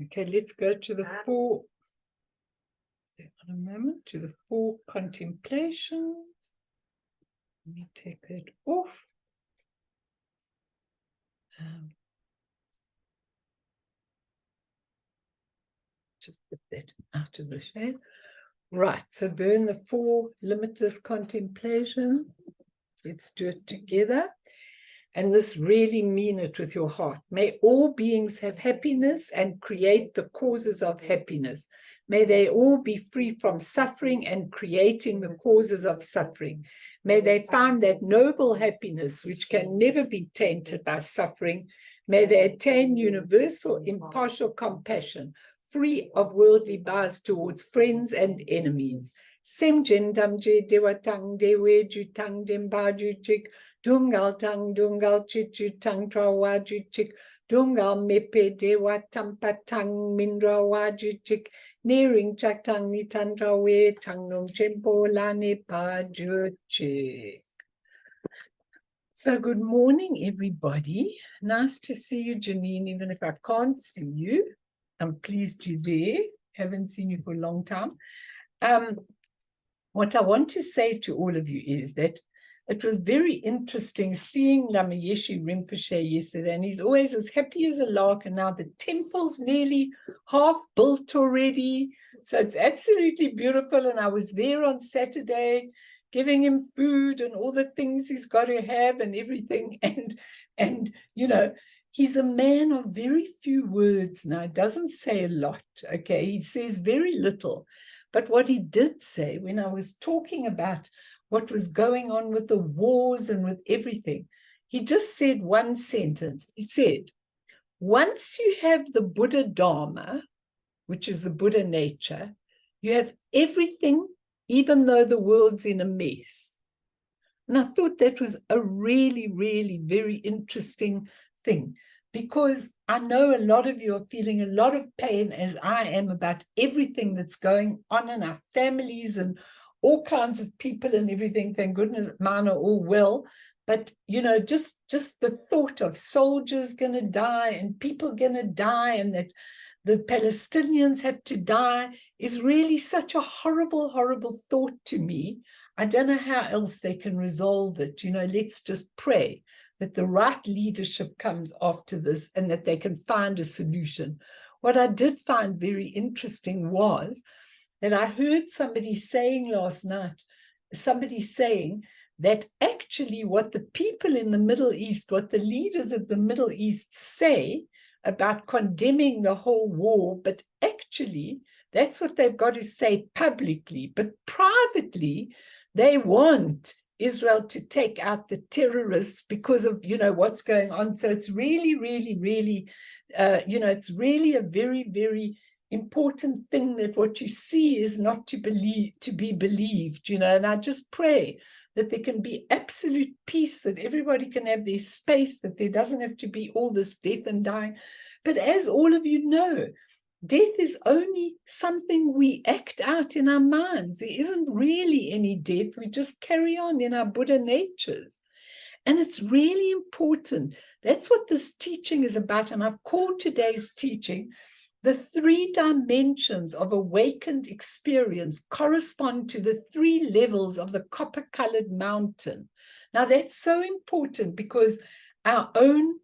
Okay, let's go to the four. A moment, to the four contemplations. Let me take that off. Just put that out of the shade. Right, so burn the four limitless contemplations. Let's do it together. And this really mean it with your heart. May all beings have happiness and create the causes of happiness. May they all be free from suffering and creating the causes of suffering. May they find that noble happiness which can never be tainted by suffering. May they attain universal impartial compassion, free of worldly bias towards friends and enemies. Semjen damje dewatang dewe jutang dembaju jik. Dungal tang dungal chichu tang trawaju chik dungal mepe dewa tampatang mindrawaju chik nearing chaktang nitandrawe tang nung chempo lane paju chik. So good morning, everybody. Nice to see you, Janine, even if I can't see you. I'm pleased you're there. Haven't seen you for a long time. What I want to say to all of you is that it was very interesting seeing Lama Yeshe Rinpoche yesterday, and he's always as happy as a lark, and now the temple's nearly half built already, so it's absolutely beautiful. And I was there on Saturday giving him food and all the things he's got to have and everything, and you know, he's a man of very few words now. He doesn't say a lot, okay? He says very little. But what he did say when I was talking about what was going on with the wars and with everything, he just said one sentence. He said, once you have the Buddha Dharma, which is the Buddha nature, you have everything, even though the world's in a mess. And I thought that was a really, really very interesting thing, because I know a lot of you are feeling a lot of pain, as I am, about everything that's going on in our families and all kinds of people and everything. Thank goodness mine are all well. But, you know, just the thought of soldiers going to die and people going to die and that the Palestinians have to die is really such a horrible, horrible thought to me. I don't know how else they can resolve it. You know, let's just pray that the right leadership comes after this and that they can find a solution. What I did find very interesting was that I heard somebody saying last night, somebody saying that actually what the people in the Middle East, what the leaders of the Middle East say about condemning the whole war, but actually that's what they've got to say publicly, but privately they want Israel to take out the terrorists because of, you know, what's going on. So it's really, really, really, you know, it's really a very, very important thing that what you see is not to be believed, you know. And I just pray that there can be absolute peace, that everybody can have their space, that there doesn't have to be all this death and dying. But as all of you know, death is only something we act out in our minds. There isn't really any death. We just carry on in our Buddha natures. And it's really important. That's what this teaching is about. And I've called today's teaching, the 3 dimensions of awakened experience correspond to the 3 levels of the copper-colored mountain. Now that's so important, because our own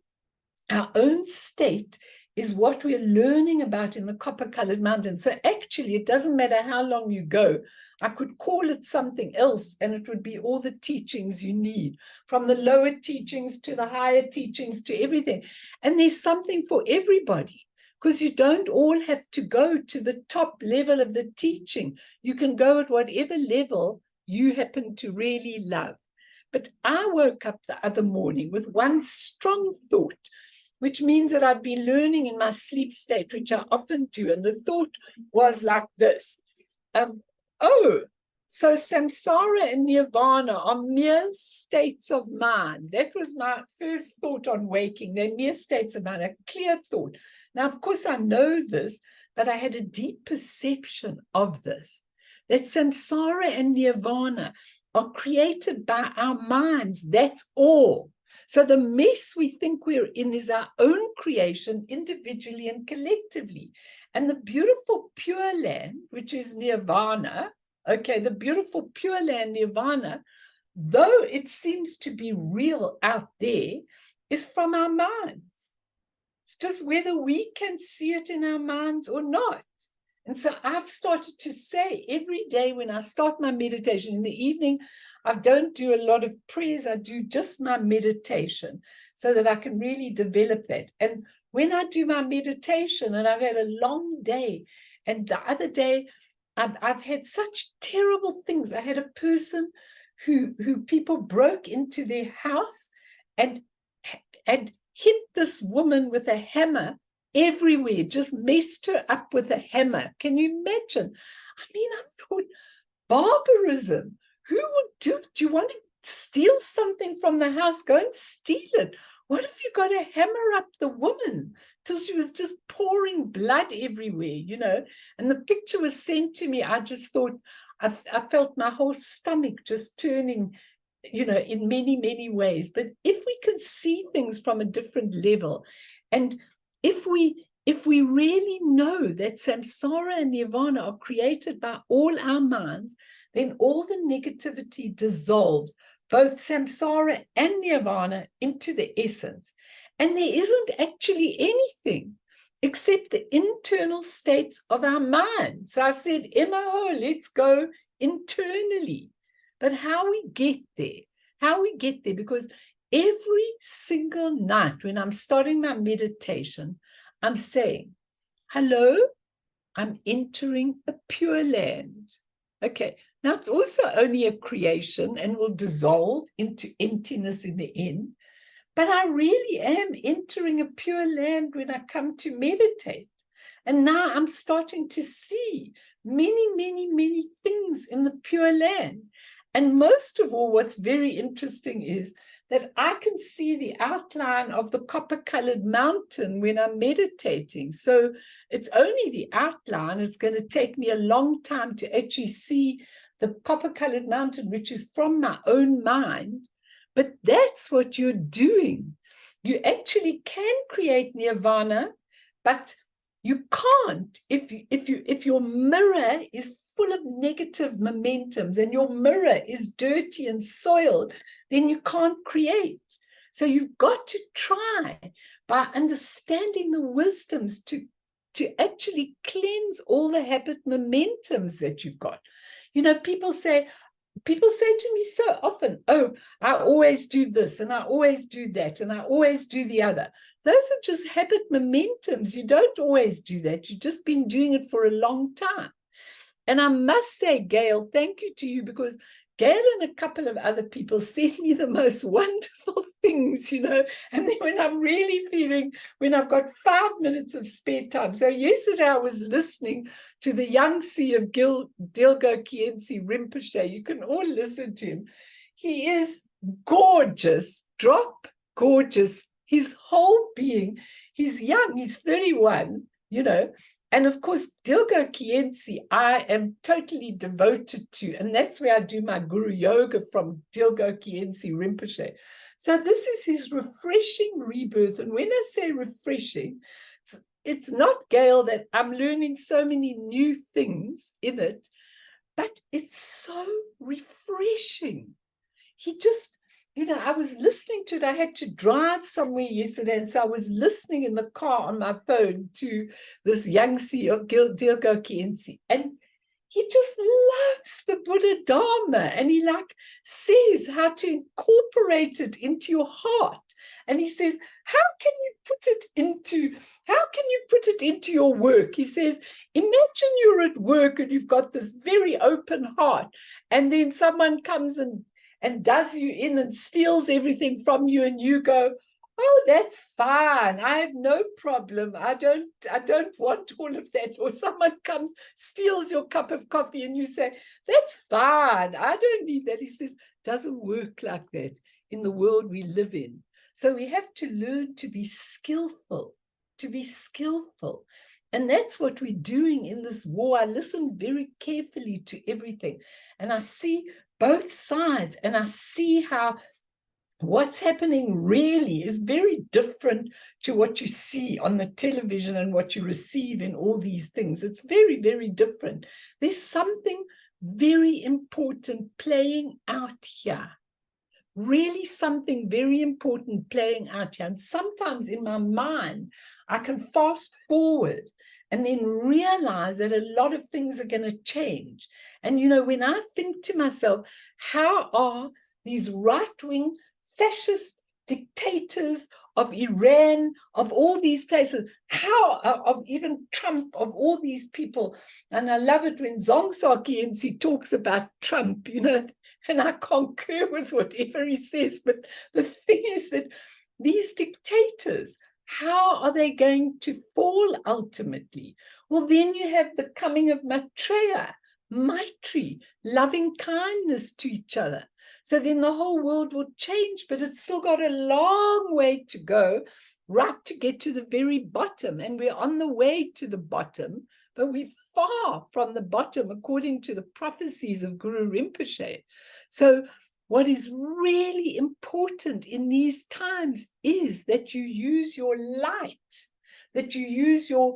state is what we're learning about in the copper-colored mountain. So actually, it doesn't matter how long you go. I could call it something else, and it would be all the teachings you need, from the lower teachings to the higher teachings to everything. And there's something for everybody, because you don't all have to go to the top level of the teaching. You can go at whatever level you happen to really love. But I woke up the other morning with one strong thought, which means that I've been learning in my sleep state, which I often do. And the thought was like this. Oh, so samsara and nirvana are mere states of mind. That was my first thought on waking. They're mere states of mind, a clear thought. Now, of course, I know this, but I had a deep perception of this, that samsara and nirvana are created by our minds. That's all. So the mess we think we're in is our own creation, individually and collectively. And the beautiful Pure Land, which is nirvana, okay, the beautiful Pure Land nirvana, though it seems to be real out there, is from our minds. It's just whether we can see it in our minds or not. And so I've started to say every day when I start my meditation in the evening, I don't do a lot of prayers. I do just my meditation so that I can really develop that. And when I do my meditation, and I've had a long day, and the other day, I've had such terrible things. I had a person who people broke into their house and hit this woman with a hammer everywhere, just messed her up with a hammer. Can you imagine? I mean, I thought, barbarism. Who would do you want to steal something from the house? Go and steal it. What if you got to hammer up the woman till she was just pouring blood everywhere, you know? And the picture was sent to me. I just thought, I felt my whole stomach just turning, you know, in many, many ways. But if we could see things from a different level, and if we really know that samsara and nirvana are created by all our minds, then all the negativity dissolves, both samsara and nirvana, into the essence. And there isn't actually anything except the internal states of our minds. So I said, Emma, let's go internally. But how we get there, because every single night when I'm starting my meditation, I'm saying, hello, I'm entering a pure land. Okay, now it's also only a creation and will dissolve into emptiness in the end. But I really am entering a pure land when I come to meditate. And now I'm starting to see many, many, many things in the pure land. And most of all, what's very interesting is that I can see the outline of the copper-colored mountain when I'm meditating. So it's only the outline. It's going to take me a long time to actually see the copper-colored mountain, which is from my own mind. But that's what you're doing. You actually can create nirvana, but you can't if your mirror is full of negative momentums and your mirror is dirty and soiled, then you can't create. So you've got to try by understanding the wisdoms to actually cleanse all the habit momentums that you've got. You know, people say to me so often, oh, I always do this and I always do that and I always do the other. Those are just habit momentums. You don't always do that. You've just been doing it for a long time. And I must say, Gail, thank you to you, because Gail and a couple of other people send me the most wonderful things, you know, and then when I'm really feeling, when I've got 5 minutes of spare time. So yesterday I was listening to the Yangtze of Dilgo Khyentse Rinpoche. You can all listen to him. He is gorgeous, drop gorgeous, his whole being. He's young, he's 31, you know. And of course, Dilgo Khyentse, I am totally devoted to, and that's where I do my Guru Yoga from, Dilgo Khyentse Rinpoche. So this is his refreshing rebirth. And when I say refreshing, it's not, Gail, that I'm learning so many new things in it, but it's so refreshing. He just, you know, I was listening to it. I had to drive somewhere yesterday, and so I was listening in the car on my phone to this Yangtze of Dilgo Khyentse, and he just loves the Buddha Dharma, and he like says how to incorporate it into your heart. And he says, how can you put it into your work? He says, imagine you're at work and you've got this very open heart, and then someone comes and does you in and steals everything from you, and you go, oh, that's fine, I have no problem, I don't want all of that. Or someone comes, steals your cup of coffee, and you say, that's fine, I don't need that. He says, doesn't work like that in the world we live in. So we have to learn to be skillful, and that's what we're doing in this war. I listen very carefully to everything, and I see both sides, and I see how what's happening really is very different to what you see on the television and what you receive in all these things. It's very, very different. There's something very important playing out here. Really something very important playing out here. And sometimes in my mind, I can fast forward and then realize that a lot of things are going to change. And, you know, when I think to myself, how are these right-wing fascist dictators of Iran, of all these places, how, of even Trump, of all these people, and I love it when Zangdok Palri talks about Trump, you know, and I concur with whatever he says, but the thing is that these dictators, how are they going to fall ultimately? Well, then you have the coming of Maitri, loving kindness to each other. So then the whole world will change, but it's still got a long way to go, right, to get to the very bottom. And we're on the way to the bottom, but we're far from the bottom, according to the prophecies of Guru Rinpoche. So what is really important in these times is that you use your light, that you use your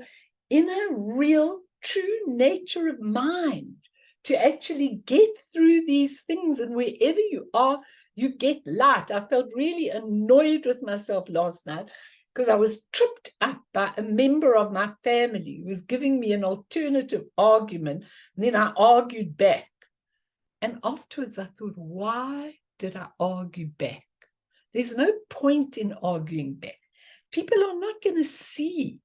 inner, real, true nature of mind to actually get through these things. And wherever you are, you get light. I felt really annoyed with myself last night because I was tripped up by a member of my family who was giving me an alternative argument. And then I argued back. And afterwards, I thought, why did I argue back? There's no point in arguing back. People are not going to see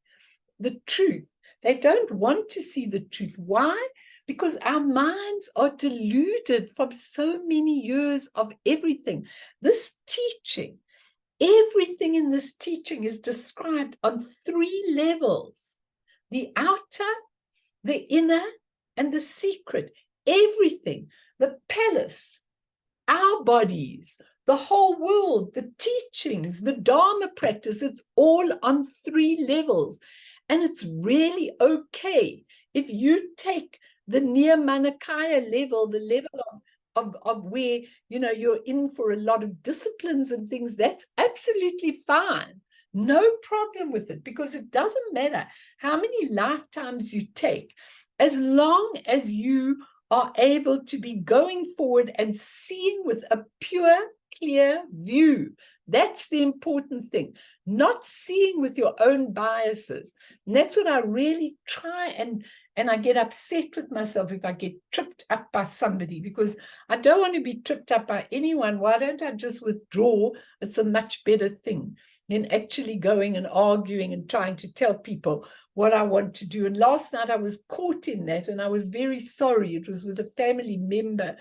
the truth. They don't want to see the truth. Why? Because our minds are deluded from so many years of everything. This teaching, everything in this teaching is described on 3 levels: the outer, the inner, and the secret. Everything. The palace, our bodies, the whole world, the teachings, the Dharma practice, it's all on 3 levels. And it's really okay if you take the Nirmanakaya level, the level of where, you know, you're in for a lot of disciplines and things, that's absolutely fine. No problem with it, because it doesn't matter how many lifetimes you take, as long as you are able to be going forward and seeing with a pure, clear view. That's the important thing, not seeing with your own biases. And that's what I really try, and I get upset with myself if I get tripped up by somebody, because I don't want to be tripped up by anyone. Why don't I just withdraw? It's a much better thing than actually going and arguing and trying to tell people what I want to do. And last night I was caught in that, and I was very sorry. It was with a family member,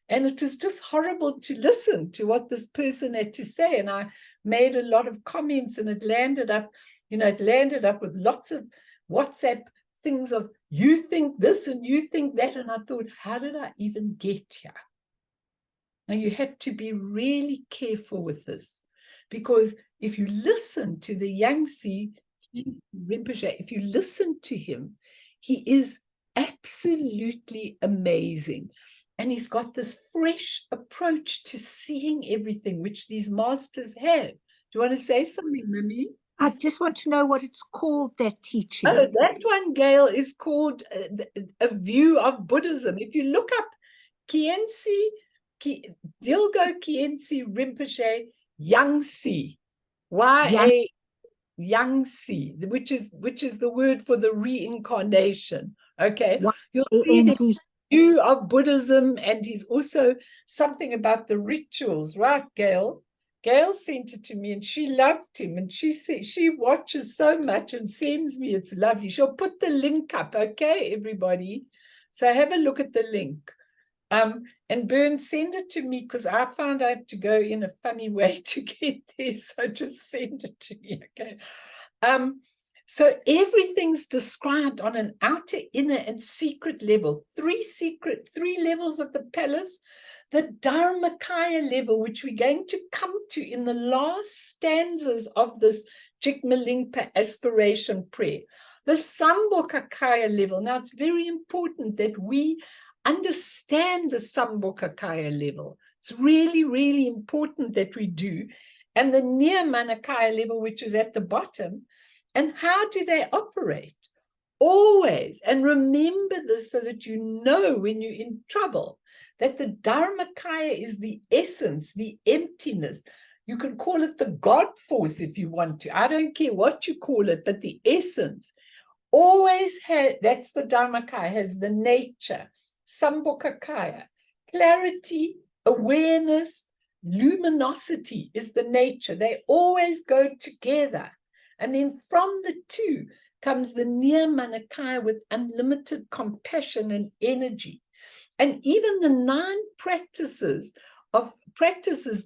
and it was just horrible to listen to what this person had to say. And I made a lot of comments, and it landed up, you know, with lots of WhatsApp things of, you think this and you think that. And I thought, how did I even get here? Now you have to be really careful with this, because if you listen to the Yangtze Rinpoche, if you listen to him, he is absolutely amazing. And he's got this fresh approach to seeing everything, which these masters have. Do you want to say something, Mimi? I just want to know what it's called, that teaching. Oh, that one, Gail, is called A View of Buddhism. If you look up Dilgo Khyentse Rinpoche Yangtze, Y-A Yangtze, which is the word for the reincarnation. Okay, you'll see the view of Buddhism, and he's also something about the rituals, right, Gail? Gail sent it to me, and she loved him, and she said she watches so much and sends me. It's lovely. She'll put the link up, okay, everybody. So have a look at the link. And Bern, send it to me, because I found I have to go in a funny way to get there. So just send it to me, okay? So everything's described on an outer, inner, and secret level. 3 levels of the palace. The Dharmakaya level, which we're going to come to in the last stanzas of this Jigmalingpa aspiration prayer. The Sambhogakaya level. Now, it's very important that we understand the Sambhogakaya level. It's really, really important that we do. And the near Manakaya level, which is at the bottom, and how do they operate? Always, and remember this so that you know when you're in trouble, that the Dharmakaya is the essence, the emptiness. You can call it the God force if you want to. I don't care what you call it, but the essence always has, that's the Dharmakaya, has the nature, Sambhokakaya, clarity, awareness, luminosity is the nature. They always go together. And then from the two comes the near Manakaya with unlimited compassion and energy. And even the 9 practices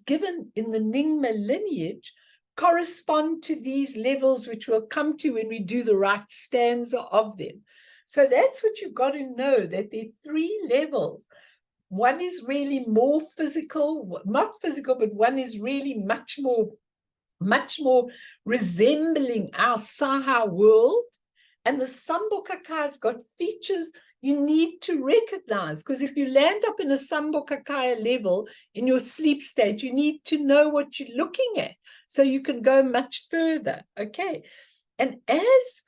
given in the Nyingma lineage correspond to these levels, which we'll come to when we do the right stanza of them. So that's what you've got to know, that there are 3 levels. One is really more physical, not physical, but one is really much more resembling our Saha world. And the Sambhokakaya's got features you need to recognize, because if you land up in a Sambhokakaya level in your sleep state, you need to know what you're looking at so you can go much further. Okay. And as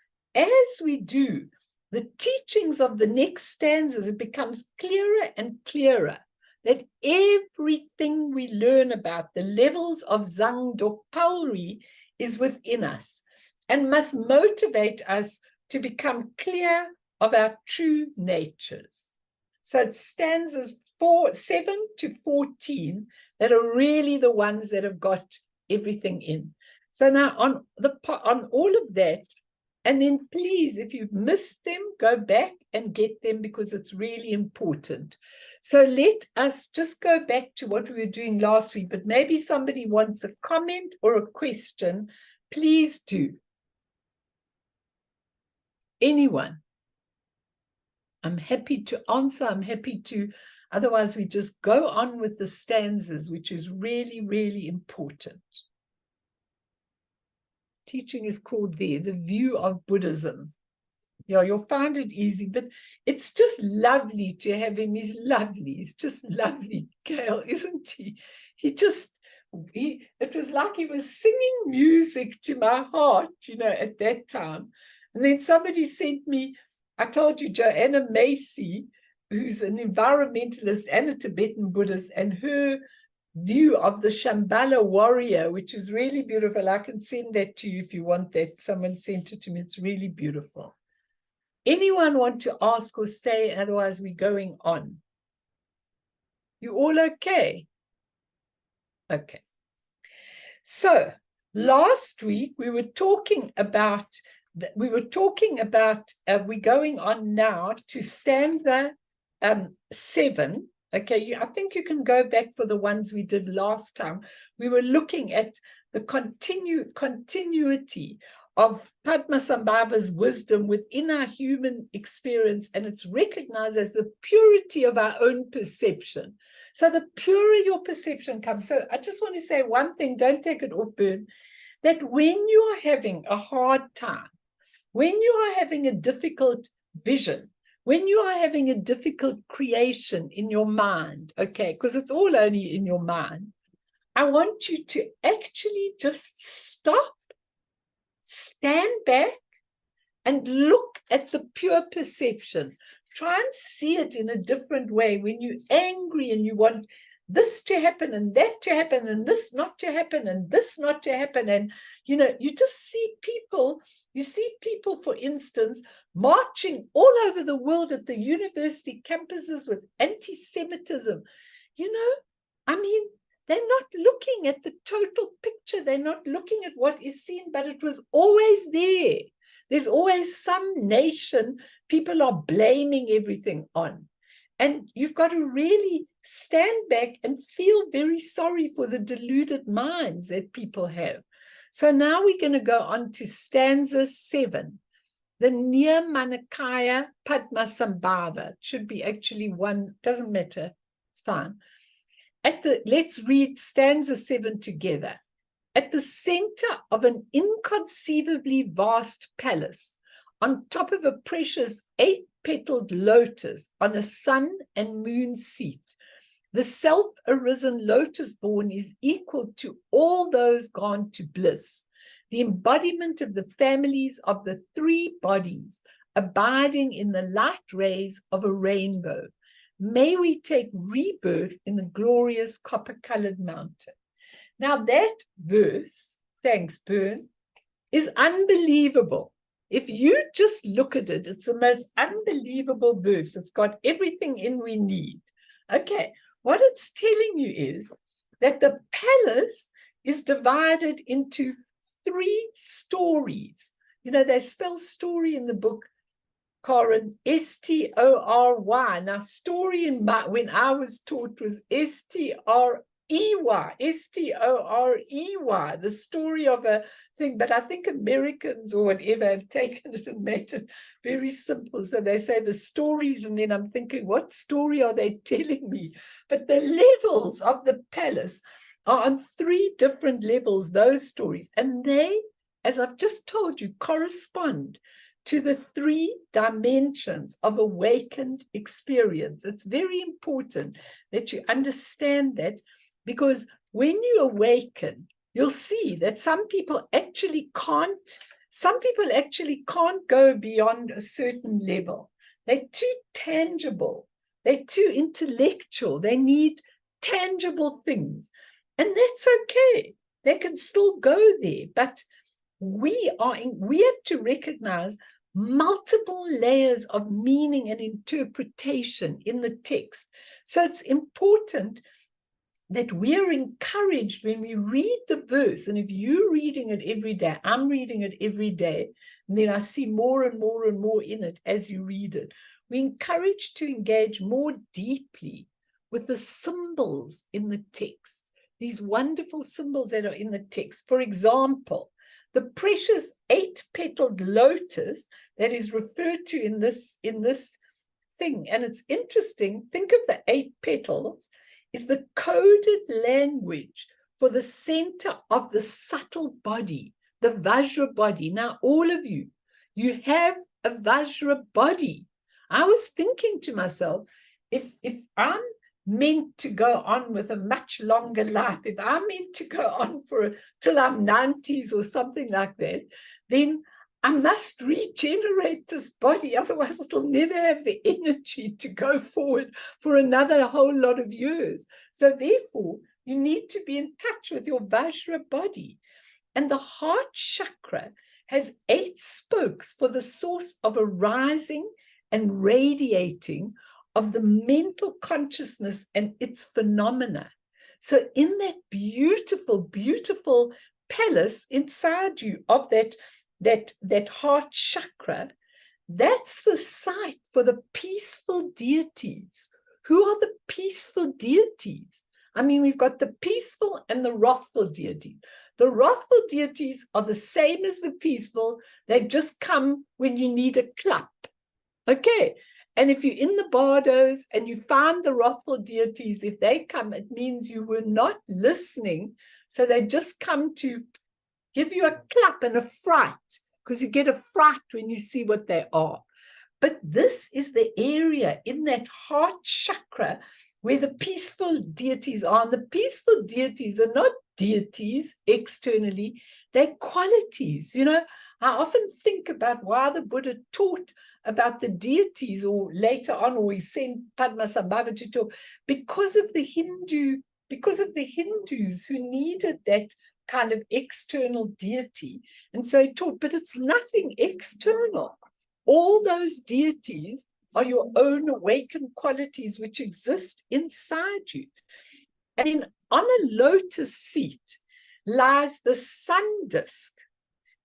we do the teachings of the next stanzas, it becomes clearer and clearer that everything we learn about the levels of Zangdok Palri is within us and must motivate us to become clear of our true natures. So it stanzas 7 to 14 that are really the ones that have got everything in. So now on all of that, and then please, if you've missed them, go back and get them because it's really important. So let us just go back to what we were doing last week, but maybe somebody wants a comment or a question. Please do. Anyone? I'm happy to answer. I'm happy to, otherwise we just go on with the stanzas, which is really, really important. Teaching is called there, the view of Buddhism. Yeah, you'll find it easy, but it's just lovely to have him. He's lovely. He's just lovely, Gail, isn't he? It was like he was singing music to my heart, at that time. And then somebody sent me, I told you, Joanna Macy, who's an environmentalist and a Tibetan Buddhist, and her view of the Shambhala warrior, which is really beautiful. I can send that to you if you want that. Someone sent it to me. It's really beautiful. Anyone want to ask or say, otherwise we're going on? You all okay? Okay. So last week we were talking about, we're going on now to stanza 7. Okay, I think you can go back for the ones we did last time. We were looking at the continuity of Padmasambhava's wisdom within our human experience, and it's recognized as the purity of our own perception. So the purer your perception comes. So I just want to say one thing, don't take it off burn, that when you are having a hard time, when you are having a difficult vision, when you are having a difficult creation in your mind, okay, because it's all only in your mind, I want you to actually just stop, stand back, and look at the pure perception. Try and see it in a different way. When you're angry and you want this to happen and that to happen and this not to happen and this not to happen, and you just see people. You see people, for instance, marching all over the world at the university campuses with anti-Semitism. I mean, they're not looking at the total picture. They're not looking at what is seen, but it was always there. There's always some nation people are blaming everything on. And you've got to really stand back and feel very sorry for the deluded minds that people have. So now we're going to go on to stanza 7, the near Manakaya Padmasambhava. It should be actually 1, doesn't matter, it's fine. Let's read stanza 7 together. At the center of an inconceivably vast palace, on top of a precious 8-petaled lotus on a sun and moon seat, The self-arisen lotus-born is equal to all those gone to bliss, the embodiment of the families of the three bodies, abiding in the light rays of a rainbow. May we take rebirth in the glorious copper-colored mountain. Now that verse, thanks, Bern, is unbelievable. If you just look at it, it's the most unbelievable verse. It's got everything in we need. Okay, what it's telling you is that the palace is divided into 3 stories. You know, they spell story in the book, Corin, S-T-O-R-Y. Now, story when I was taught was S-T-R-E-Y, S-T-O-R-E-Y, the story of a thing. But I think Americans or whatever have taken it and made it very simple. So they say the stories, and then I'm thinking, what story are they telling me? But the levels of the palace are on 3 different levels, those stories. And they, as I've just told you, correspond to the 3 dimensions of awakened experience. It's very important that you understand that, because when you awaken, you'll see that some people actually can't go beyond a certain level. They're too tangible. They're too intellectual. They need tangible things. And that's okay. They can still go there. But we have to recognize multiple layers of meaning and interpretation in the text. So it's important that we're encouraged when we read the verse, and if you're reading it every day, I'm reading it every day, and then I see more and more and more in it as you read it. We're encouraged to engage more deeply with the symbols in the text, these wonderful symbols that are in the text. For example, the precious 8-petaled lotus that is referred to in this thing. And it's interesting, think of the 8 petals, is the coded language for the center of the subtle body, the vajra body. Now, all of you have a vajra body. I was thinking to myself, if I'm meant to go on with a much longer life, if I'm meant to go on till I'm 90s or something like that, then I must regenerate this body, otherwise it'll never have the energy to go forward for another whole lot of years. So therefore, you need to be in touch with your vajra body. And the heart chakra has 8 spokes for the source of arising and radiating of the mental consciousness and its phenomena. So in that beautiful, beautiful palace inside you of that heart chakra, that's the site for the peaceful deities. Who are the peaceful deities? I mean, we've got the peaceful and the wrathful deities. The wrathful deities are the same as the peaceful. They've just come when you need a clap. Okay. And if you're in the bardos and you find the wrathful deities, if they come, it means you were not listening. So they just come to give you a clap and a fright, because you get a fright when you see what they are. But this is the area in that heart chakra where the peaceful deities are. And the peaceful deities are not deities externally, they're qualities. You know, I often think about why the Buddha taught about the deities, or later on, or he sent Padmasambhava to talk, because of the Hindus who needed that kind of external deity. And so he taught, but it's nothing external. All those deities are your own awakened qualities which exist inside you. And then on a lotus seat lies the sun disk.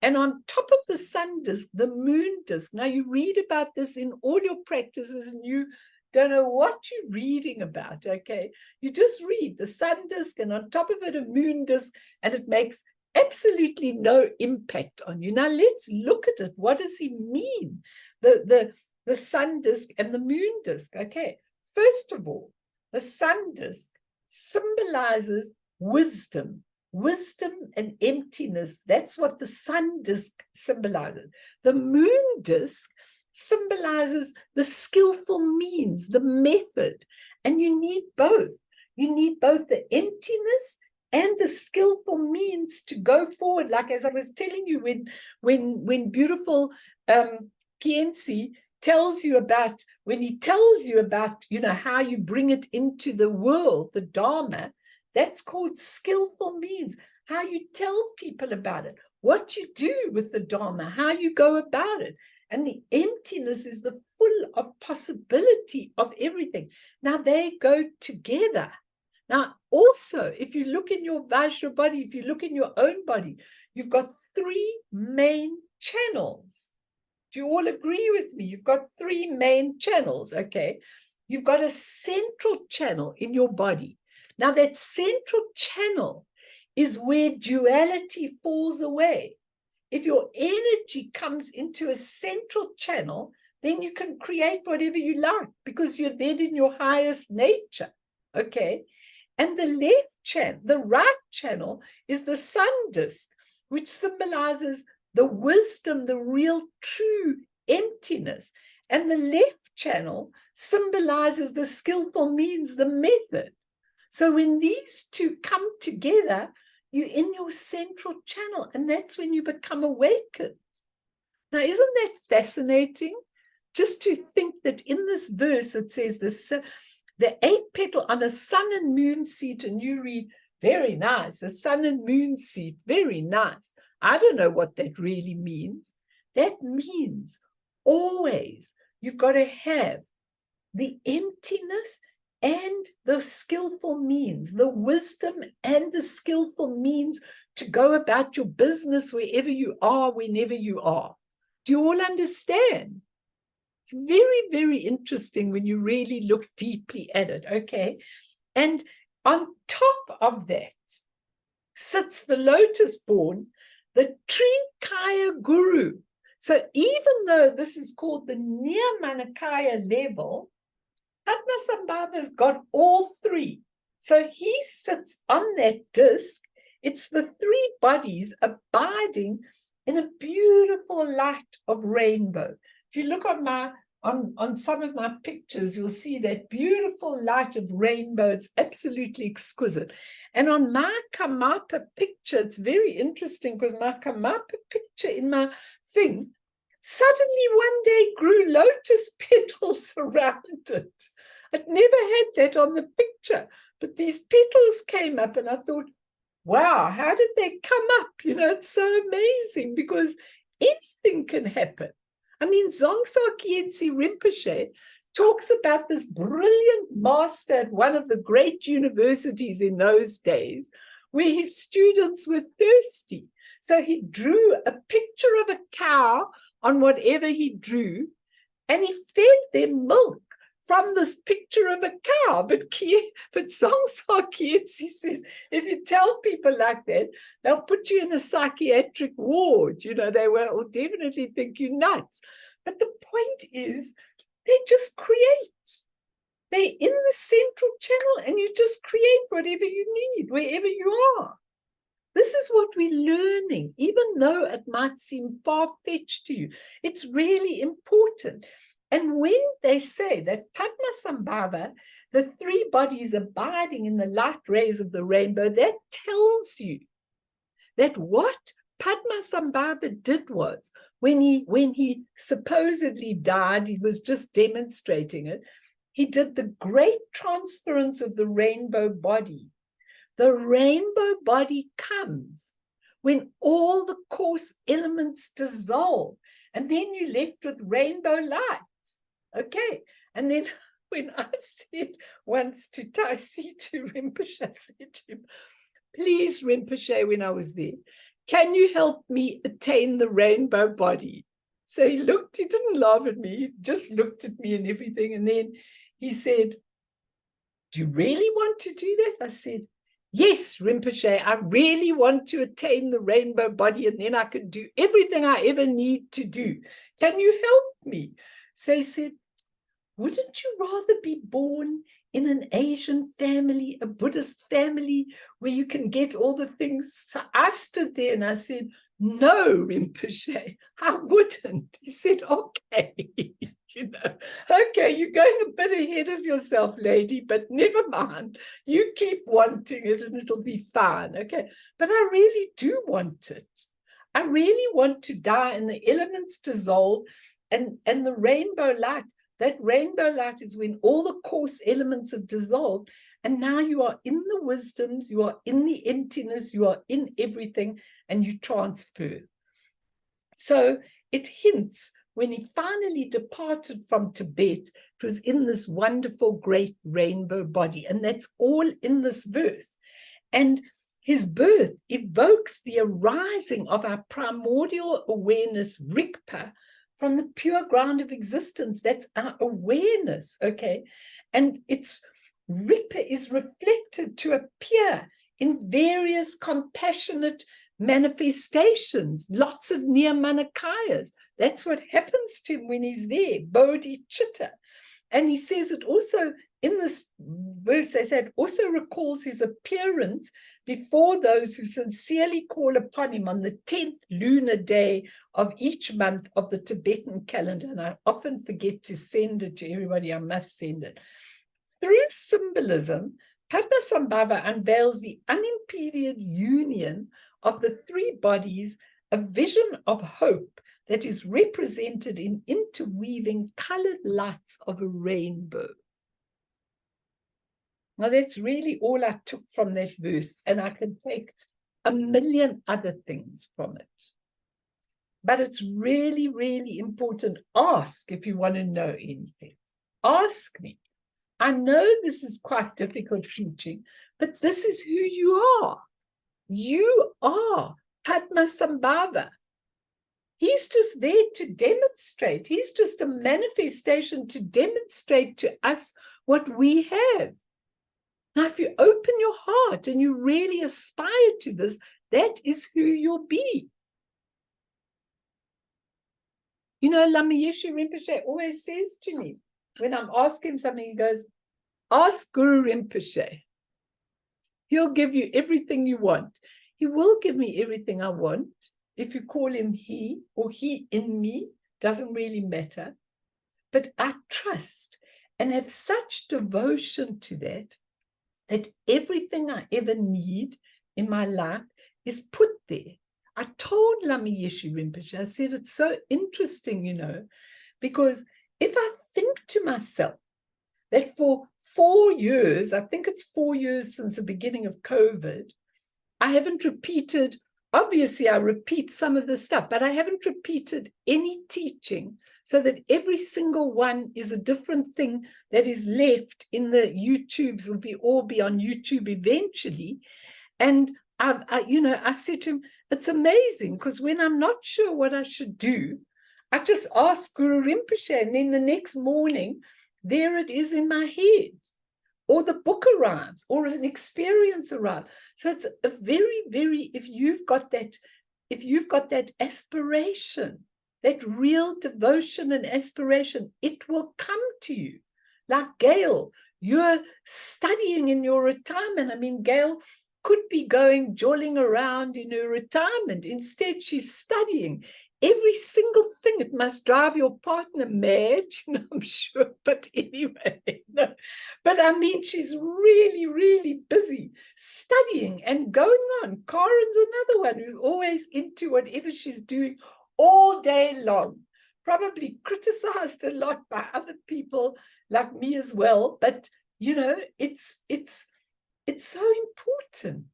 And on top of the sun disk, the moon disk. Now, you read about this in all your practices and you don't know what you're reading about, okay? You just read the sun disk and on top of it, a moon disk, and it makes absolutely no impact on you. Now, let's look at it. What does he mean? The sun disk and the moon disk, okay? First of all, the sun disk symbolizes wisdom. Wisdom and emptiness. That's what the sun disk symbolizes. The moon disk symbolizes the skillful means, the method, and you need both. You need both the emptiness and the skillful means to go forward. Like as I was telling you, when beautiful Kienzi tells you about, when he tells you about, how you bring it into the world, the Dharma, that's called skillful means. How you tell people about it, what you do with the Dharma, how you go about it. And the emptiness is the full of possibility of everything. Now they go together. Now, also, if you look in your vajra body, if you look in your own body, you've got 3 main channels. Do you all agree with me? You've got 3 main channels, okay? You've got a central channel in your body. Now, that central channel is where duality falls away. If your energy comes into a central channel, then you can create whatever you like because you're then in your highest nature, okay? And the left channel, the right channel, is the sun disk, which symbolizes the wisdom, the real true emptiness. And the left channel symbolizes the skillful means, the method. So when these two come together, you're in your central channel, and that's when you become awakened. Now, isn't that fascinating? Just to think that in this verse, it says the 8 petal on a sun and moon seat, and you read, very nice, a sun and moon seat, very nice. I don't know what that really means. That means always you've got to have the emptiness and the skillful means, the wisdom and the skillful means to go about your business wherever you are, whenever you are. Do you all understand? It's very, very interesting when you really look deeply at it, okay? And on top of that sits the lotus born, the Trikaya Guru. So even though this is called the Nirmanakaya level, Padmasambhava's got all 3. So he sits on that disc. It's the 3 bodies abiding in a beautiful light of rainbow. If you look on some of my pictures, you'll see that beautiful light of rainbow. It's absolutely exquisite. And on my Karmapa picture, it's very interesting because my Karmapa picture in my thing suddenly one day grew lotus petals around it. I'd never had that on the picture, but these petals came up and I thought, wow, how did they come up? It's so amazing because anything can happen. I mean, Zangdok Rinpoche talks about this brilliant master at one of the great universities in those days where his students were thirsty. So he drew a picture of a cow on whatever he drew, and he fed them milk from this picture of a cow. But Zangdok says, if you tell people like that, they'll put you in a psychiatric ward. They will definitely think you're nuts. But the point is, they just create. They're in the central channel, and you just create whatever you need, wherever you are. This is what we're learning, even though it might seem far-fetched to you. It's really important. And when they say that Padmasambhava, the 3 bodies abiding in the light rays of the rainbow, that tells you that what Padmasambhava did was, when he supposedly died, he was just demonstrating it, he did the great transference of the rainbow body. The rainbow body comes when all the coarse elements dissolve, and then you're left with rainbow light. Okay, and then when I said once to Taisitu Rinpoche, I said to him, please, Rinpoche, when I was there, can you help me attain the rainbow body? So he didn't laugh at me, he just looked at me and everything, and then he said, do you really want to do that? I said, yes, Rinpoche, I really want to attain the rainbow body, and then I can do everything I ever need to do. Can you help me? So he said, wouldn't you rather be born in an Asian family, a Buddhist family, where you can get all the things? So I stood there and I said, no, Rinpoche, I wouldn't. He said, okay. You know, okay, you're going a bit ahead of yourself, lady, but never mind. You keep wanting it and it'll be fine. Okay, but I really do want it. I really want to die and the elements dissolve and the rainbow light. That rainbow light is when all the coarse elements have dissolved. And now you are in the wisdoms, you are in the emptiness, you are in everything, and you transfer. So it hints when he finally departed from Tibet, it was in this wonderful, great rainbow body. And that's all in this verse. And his birth evokes the arising of our primordial awareness, Rigpa, from the pure ground of existence. That's our awareness, okay? And it's Rigpa is reflected to appear in various compassionate manifestations, lots of nirmanakayas. That's what happens to him when he's there, bodhicitta. And he says it also in this verse, they say it also recalls his appearance before those who sincerely call upon him on the 10th lunar day of each month of the Tibetan calendar. And I often forget to send it to everybody. I must send it. Through symbolism, Padmasambhava unveils the unimpeded union of the three bodies, a vision of hope that is represented in interweaving colored lights of a rainbow. Now, that's really all I took from that verse, and I can take a million other things from it. But it's really, really important. Ask if you want to know anything. Ask me. I know this is quite difficult teaching, but this is who you are. You are Padmasambhava. He's just there to demonstrate. He's just a manifestation to demonstrate to us what we have. Now, if you open your heart and you really aspire to this, that is who you'll be. You know, Lama Yeshe Rinpoche always says to me, when I'm asking him something, he goes, ask Guru Rinpoche. He'll give you everything you want. He will give me everything I want. If you call him he or he in me, doesn't really matter. But I trust and have such devotion to that, that everything I ever need in my life is put there. I told Lama Yeshe Rinpoche, I said, it's so interesting, you know, because if I think to myself that for 4 years, I think it's 4 years since the beginning of COVID, I haven't repeated, obviously I repeat some of the stuff, but I haven't repeated any teaching, so that every single one is a different thing that is left in the YouTubes, will all be on YouTube eventually. And I said to him, it's amazing, because when I'm not sure what I should do, I just ask Guru Rinpoche, and then the next morning, there it is in my head, or the book arrives, or an experience arrives. So it's a very, very, if you've got that aspiration, that real devotion and aspiration, it will come to you. Like Gail, you're studying in your retirement. I mean, Gail could be going jolling around in her retirement. Instead, she's studying. Every single thing, it must drive your partner mad, you know, I'm sure. But anyway, no. But I mean, she's really, really busy studying and going on. Karen's another one who's always into whatever she's doing all day long, probably criticized a lot by other people like me as well. But, you know, it's so important,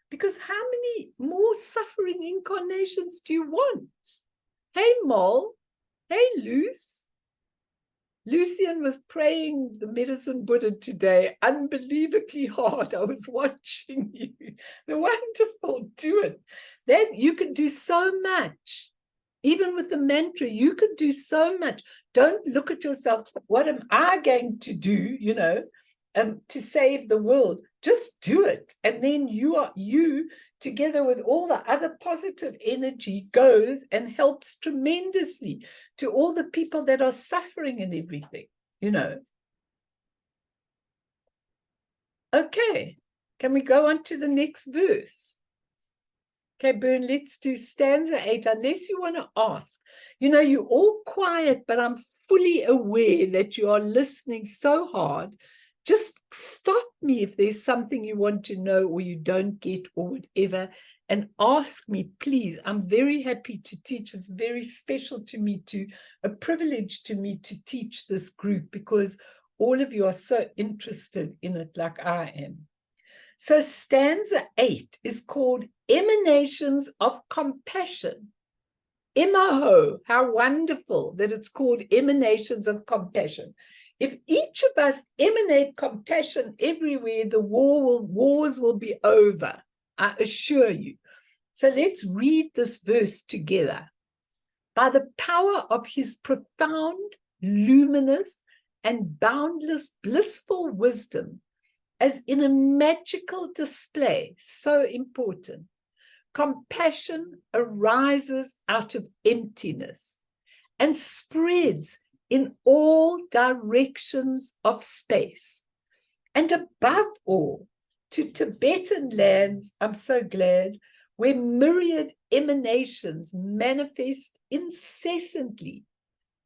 because how many more suffering incarnations do you want? Hey, Mol. Hey, Luce. Lucian was praying the Medicine Buddha today, unbelievably hard. I was watching you. The wonderful, do it. That you can do so much. Even with the mantra, you could do so much. Don't look at yourself. What am I going to do, you know, to save the world? Just do it. And then you, together with all the other positive energy, goes and helps tremendously to all the people that are suffering and everything, you know. Okay, can we go on to the next verse? Okay, Bern, let's do stanza 8, unless you want to ask. You know, you're all quiet, but I'm fully aware that you are listening so hard. Just stop me if there's something you want to know or you don't get or whatever, and ask me, please. I'm very happy to teach. It's very special to me, a privilege to me to teach this group, because all of you are so interested in it like I am. So stanza 8 is called Emanations of Compassion. Imaho, how wonderful that it's called Emanations of Compassion. If each of us emanate compassion everywhere, the wars will be over, I assure you. So let's read this verse together. By the power of his profound, luminous, and boundless blissful wisdom, as in a magical display, so important, compassion arises out of emptiness and spreads in all directions of space. And above all, to Tibetan lands, I'm so glad, where myriad emanations manifest incessantly,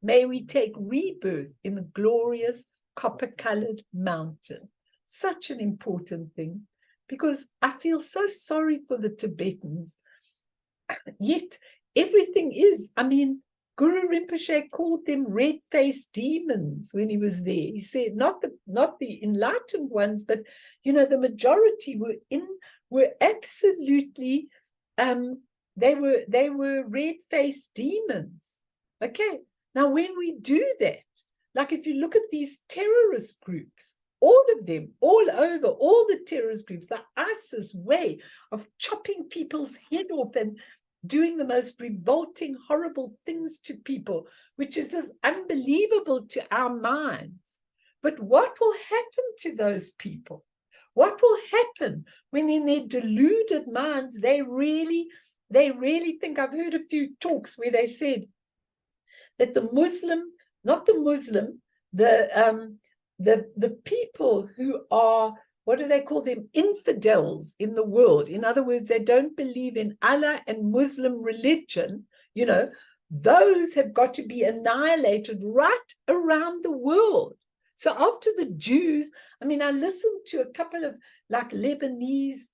may we take rebirth in the glorious copper-colored mountain. Such an important thing, because I feel so sorry for the Tibetans. Yet everything is, I mean, Guru Rinpoche called them red-faced demons when he was there. He said not the enlightened ones, but you know, the majority were absolutely they were red-faced demons. Okay, now when we do that, like if you look at these terrorist groups, all of them, all over, all the terrorist groups, the ISIS way of chopping people's head off and doing the most revolting, horrible things to people, which is just unbelievable to our minds. But what will happen to those people? What will happen when in their deluded minds, they really think, I've heard a few talks where they said that the people who are, what do they call them, infidels in the world, in other words, they don't believe in Allah and Muslim religion, you know, those have got to be annihilated right around the world. So after the Jews, I mean, I listened to a couple of like Lebanese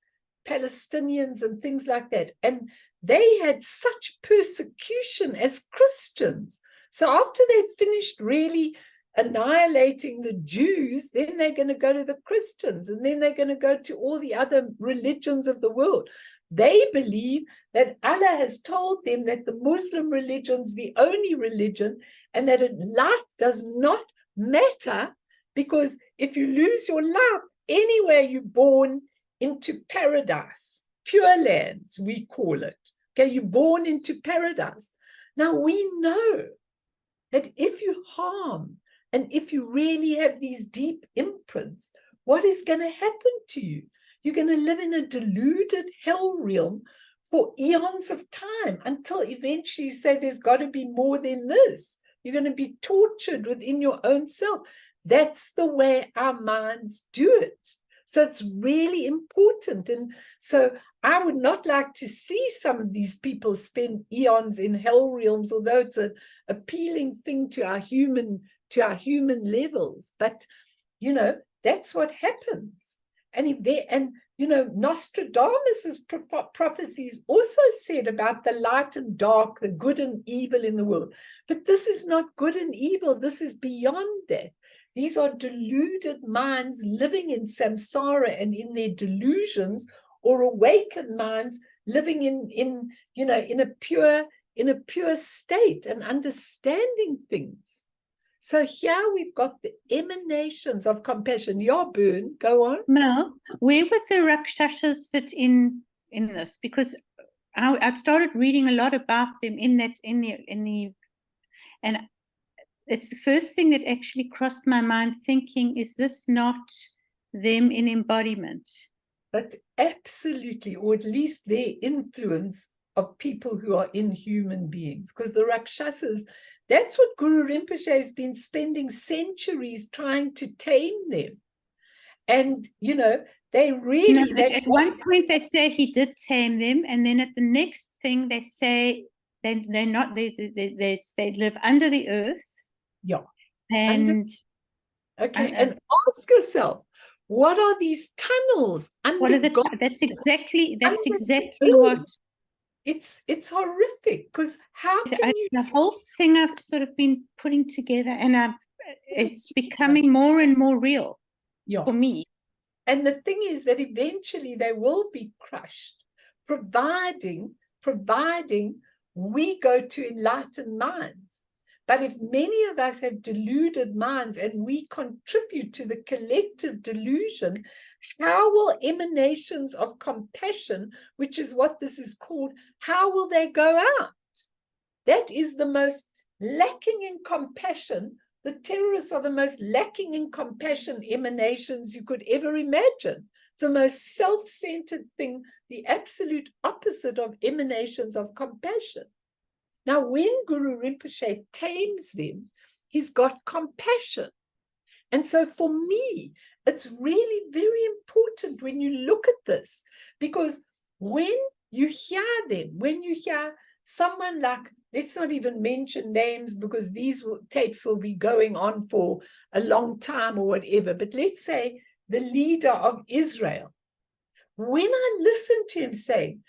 Palestinians and things like that, and they had such persecution as Christians. So after they finished really annihilating the Jews, then they're going to go to the Christians, and then they're going to go to all the other religions of the world. They believe that Allah has told them that the Muslim religion's the only religion, and that life does not matter, because if you lose your life, anywhere you're born into paradise, Pureland, we call it. Okay, you're born into paradise. Now we know that if you harm, and if you really have these deep imprints, what is going to happen to you? You're going to live in a deluded hell realm for eons of time, until eventually you say there's got to be more than this. You're going to be tortured within your own self. That's the way our minds do it. So it's really important. And so I would not like to see some of these people spend eons in hell realms, although it's an appealing thing to our human levels. But, you know, that's what happens. And you know, Nostradamus's prophecies also said about the light and dark, the good and evil in the world. But this is not good and evil. This is beyond that. These are deluded minds living in samsara and in their delusions, or awakened minds living in a pure state and understanding things. So here we've got the emanations of compassion. Yeah, Bern, go on. Mel, where would the Rakshasas fit in this? Because I started reading a lot about them and it's the first thing that actually crossed my mind, thinking, is this not them in embodiment? But absolutely, or at least their influence of people who are inhuman beings, because the Rakshasas, that's what Guru Rinpoche has been spending centuries trying to tame them. And, you know, They really, at one point they say he did tame them, and then at the next thing they say they live under the earth. Yeah. And and ask yourself, what are these tunnels under what are the God? that's exactly Under what it's horrific, because how can you the whole thing I've sort of been putting together, and it's becoming more and more real for me. And the thing is that eventually they will be crushed, providing we go to enlightened minds. But if many of us have deluded minds and we contribute to the collective delusion, how will emanations of compassion, which is what this is called, how will they go out? That is the most lacking in compassion. The terrorists are the most lacking in compassion emanations you could ever imagine. It's the most self-centered thing, the absolute opposite of emanations of compassion. Now, when Guru Rinpoche tames them, he's got compassion. And so for me, it's really very important when you look at this, because when you hear them, when you hear someone like, let's not even mention names because these tapes will be going on for a long time or whatever, but let's say the leader of Israel, when I listen to him saying,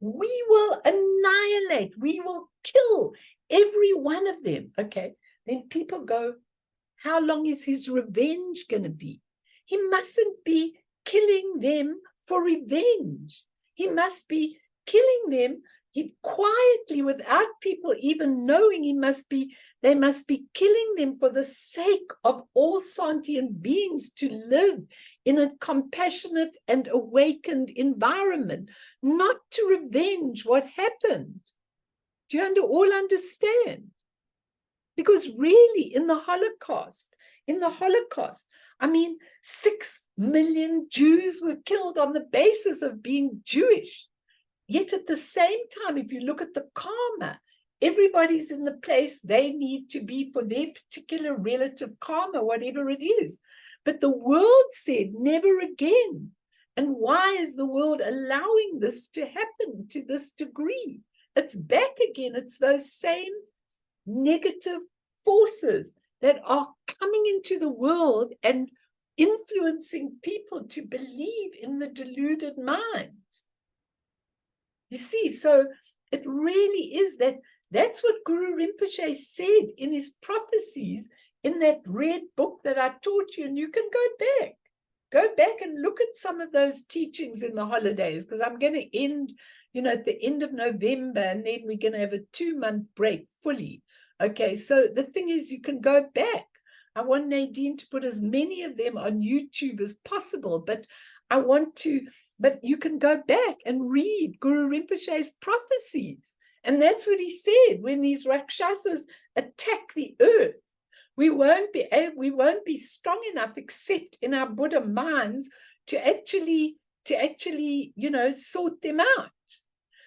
we will annihilate, we will kill every one of them, okay, then people go, how long is his revenge going to be? He mustn't be killing them for revenge. He must be killing them quietly without people even knowing. They must be killing them for the sake of all sentient beings to live in a compassionate and awakened environment, not to revenge what happened. Do you all understand? Because really, in the Holocaust, I mean, 6 million Jews were killed on the basis of being Jewish. Yet at the same time, if you look at the karma, everybody's in the place they need to be for their particular relative karma, whatever it is. But the world said, never again. And why is the world allowing this to happen to this degree? It's back again. It's those same negative forces that are coming into the world and influencing people to believe in the deluded mind. You see, so it really is that's what Guru Rinpoche said in his prophecies in that red book that I taught you, and you can go back and look at some of those teachings in the holidays, because I'm going to end, at the end of November, and then we're going to have a 2-month break fully. Okay, so the thing is, you can go back. I want Nadine to put as many of them on YouTube as possible, but you can go back and read Guru Rinpoche's prophecies. And that's what he said, when these Rakshasas attack the earth, we won't be strong enough except in our Buddha minds to actually, sort them out.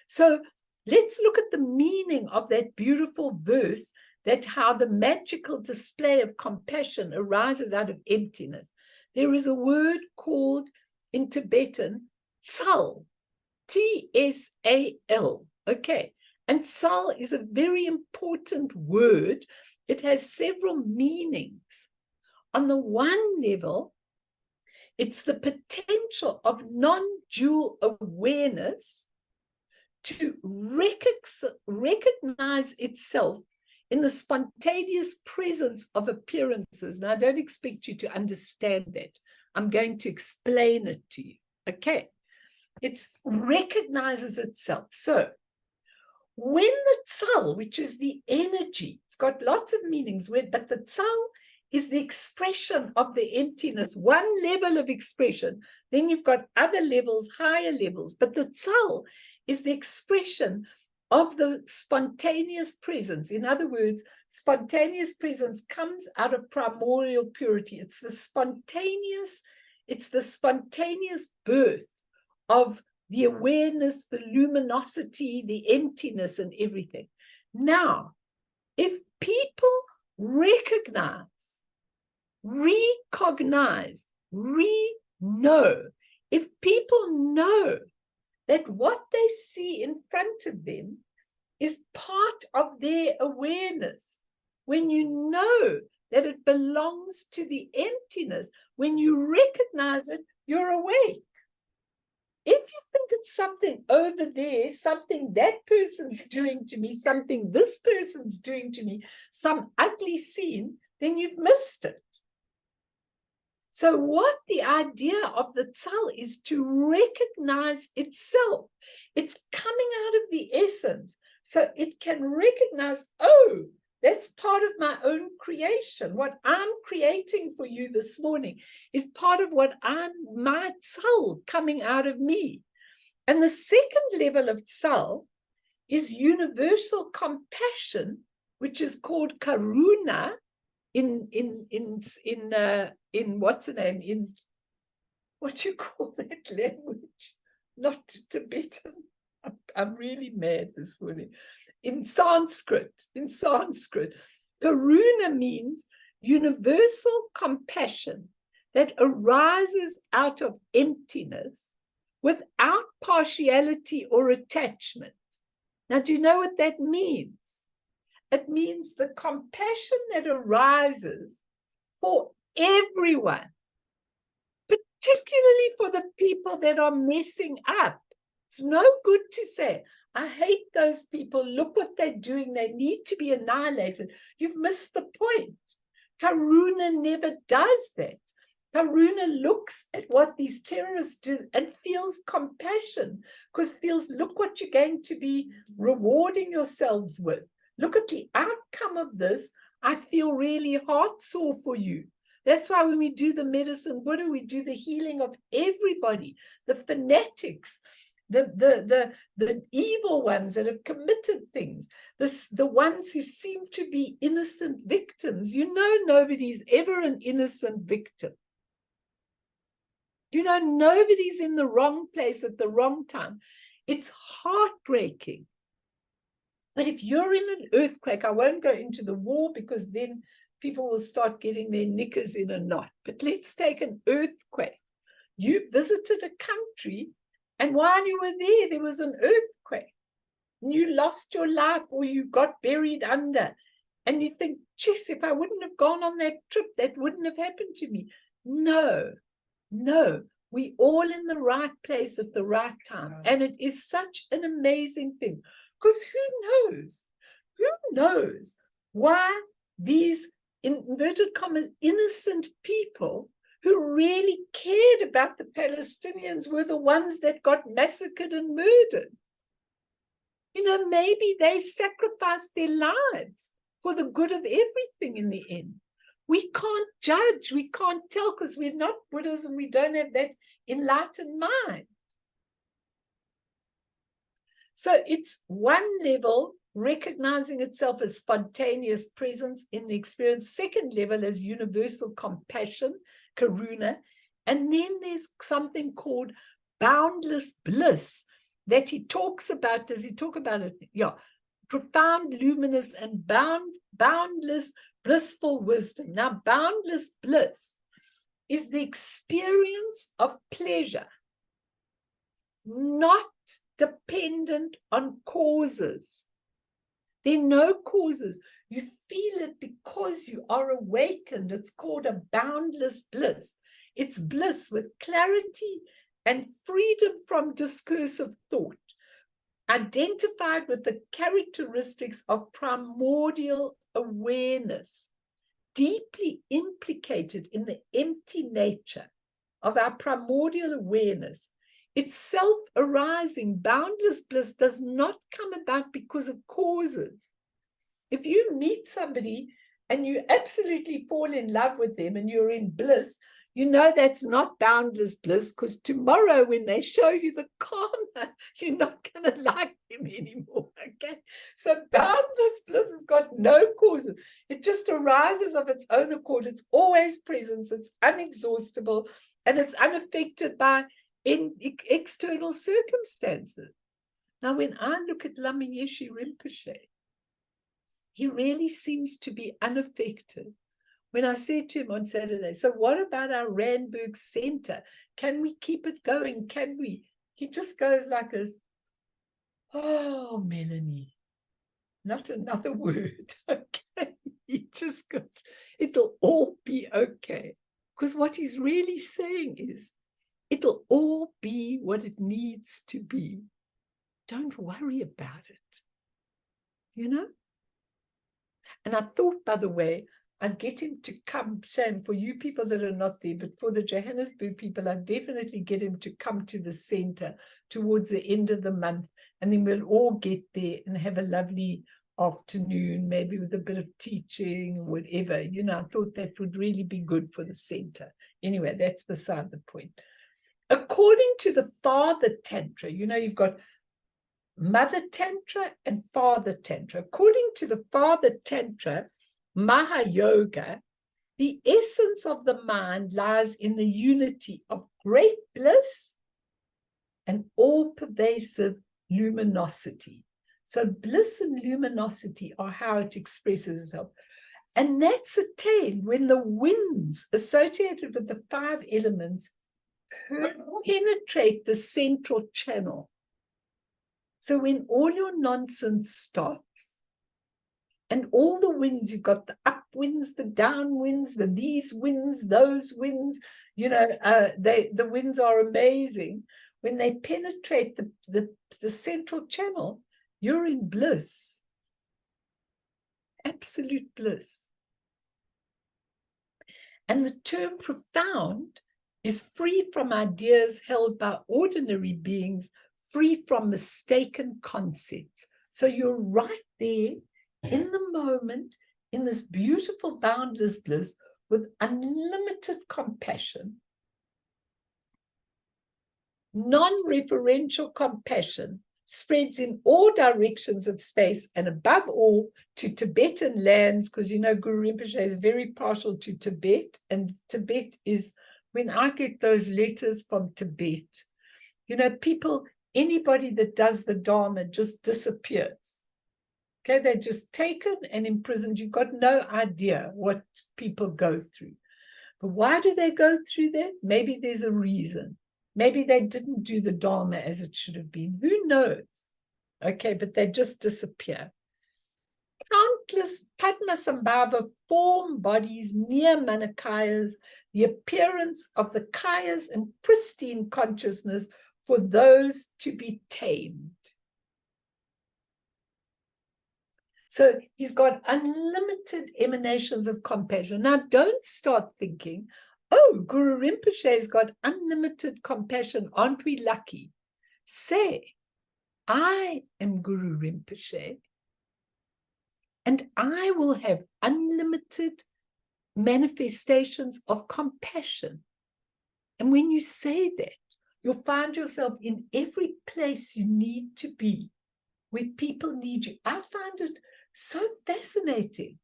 So let's look at the meaning of that beautiful verse, that how the magical display of compassion arises out of emptiness. There is a word called in Tibetan, tsal, T-S-A-L, okay? And tsal is a very important word. It has several meanings. On the one level, it's the potential of non-dual awareness to recognize itself in the spontaneous presence of appearances. Now, I don't expect you to understand that. I'm going to explain it to you, okay? It recognizes itself. So when the tsal, which is the energy, it's got lots of meanings, but the tsal is the expression of the emptiness, one level of expression. Then you've got other levels, higher levels, but the tsal is the expression of the spontaneous presence. In other words, spontaneous presence comes out of primordial purity. It's the spontaneous birth of the awareness, the luminosity, the emptiness, and everything. Now, if people know, If people know that what they see in front of them is part of their awareness, when you know that it belongs to the emptiness, when you recognize it, you're awake. If you think it's something over there, something that person's doing to me, something this person's doing to me, some ugly scene, then you've missed it. So what the idea of the Tsal is to recognize itself. It's coming out of the essence. So it can recognize, oh, that's part of my own creation. What I'm creating for you this morning is part of my Tsal coming out of me. And the second level of Tsal is universal compassion, which is called Karuna in what's the name? In what you call that language? Not Tibetan. I'm really mad this morning. In Sanskrit, Karuna means universal compassion that arises out of emptiness without partiality or attachment. Now, do you know what that means? It means the compassion that arises for everyone, particularly for the people that are messing up. It's no good to say, I hate those people. Look what they're doing. They need to be annihilated. You've missed the point. Karuna never does that. Karuna looks at what these terrorists do and feels compassion, because feels, look what you're going to be rewarding yourselves with. Look at the outcome of this. I feel really heart sore for you. That's why when we do the medicine Buddha, we do the healing of everybody, the fanatics, the evil ones that have committed things, the ones who seem to be innocent victims. You know, nobody's ever an innocent victim. You know, nobody's in the wrong place at the wrong time. It's heartbreaking. But if you're in an earthquake, I won't go into the war because then people will start getting their knickers in a knot. But let's take an earthquake. You visited a country, and while you were there, there was an earthquake. And you lost your life or you got buried under. And you think, Jess, if I wouldn't have gone on that trip, that wouldn't have happened to me. No, we're all in the right place at the right time. And it is such an amazing thing. Because who knows why these, in inverted commas, innocent people who really cared about the Palestinians were the ones that got massacred and murdered. You know, maybe they sacrificed their lives for the good of everything in the end. We can't judge, we can't tell, because we're not Buddhas and we don't have that enlightened mind. So it's one level, recognizing itself as spontaneous presence in the experience. Second level is universal compassion, karuna. And then there's something called boundless bliss that he talks about. Does he talk about it? Yeah. Profound, luminous, and boundless, blissful wisdom. Now, boundless bliss is the experience of pleasure, not dependent on causes. There are no causes. You feel it because you are awakened. It's called a boundless bliss. It's bliss with clarity and freedom from discursive thought, identified with the characteristics of primordial awareness, deeply implicated in the empty nature of our primordial awareness. It's self-arising. Boundless bliss does not come about because of causes. If you meet somebody and you absolutely fall in love with them and you're in bliss, you know that's not boundless bliss, because tomorrow when they show you the karma, you're not going to like them anymore, okay? So boundless bliss has got no causes. It just arises of its own accord. It's always present. It's inexhaustible, and it's unaffected by external circumstances. Now, when I look at Lama Yeshe Rinpoche, he really seems to be unaffected when I said to him on Saturday, so what about our Randburg Center? Can we keep it going? Can we? He just goes like this, oh, Melanie, not another word. Okay. He just goes, it'll all be okay. Because what he's really saying is, it'll all be what it needs to be. Don't worry about it. You know? And I thought, by the way, I'd get him to come, Shane, for you people that are not there, but for the Johannesburg people, I'd definitely get him to come to the center towards the end of the month. And then we'll all get there and have a lovely afternoon, maybe with a bit of teaching or whatever. You know, I thought that would really be good for the center. Anyway, that's beside the point. According to the Father Tantra, you know, you've got Mother Tantra and Father Tantra. According to the Father Tantra, Mahayoga, the essence of the mind lies in the unity of great bliss and all-pervasive luminosity. So bliss and luminosity are how it expresses itself. And that's attained when the winds associated with the 5 elements penetrate the central channel. So when all your nonsense stops, and all the winds, you've got the upwinds, the downwinds, the these winds, those winds, you know, the winds are amazing. When they penetrate the central channel, you're in bliss, absolute bliss. And the term profound is free from ideas held by ordinary beings, free from mistaken concepts. So you're right there in the moment, in this beautiful boundless bliss with unlimited compassion, non-referential compassion spreads in all directions of space and above all to Tibetan lands, because you know Guru Rinpoche is very partial to Tibet, and Tibet is, when I get those letters from Tibet, you know, people, anybody that does the Dharma just disappears. Okay, they're just taken and imprisoned. You've got no idea what people go through. But why do they go through that? Maybe there's a reason. Maybe they didn't do the Dharma as it should have been. Who knows? Okay, but they just disappear. Countless Padmasambhava form bodies near Manakayas, the appearance of the Kayas and pristine consciousness for those to be tamed. So he's got unlimited emanations of compassion. Now, don't start thinking, oh, Guru Rinpoche's got unlimited compassion. Aren't we lucky? Say, I am Guru Rinpoche, and I will have unlimited manifestations of compassion. And when you say that, you'll find yourself in every place you need to be, where people need you. I find it so fascinating.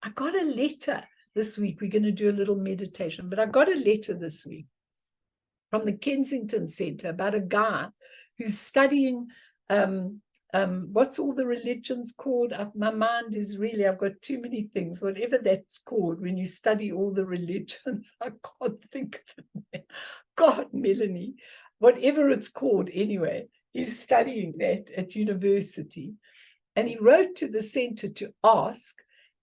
I got a letter this week. We're going to do a little meditation, but I got a letter this week from the Kensington Center about a guy who's studying, what's all the religions called? My mind is really, I've got too many things, whatever that's called, when you study all the religions, I can't think of it. God, Melanie, whatever it's called anyway, he's studying that at university. And he wrote to the center to ask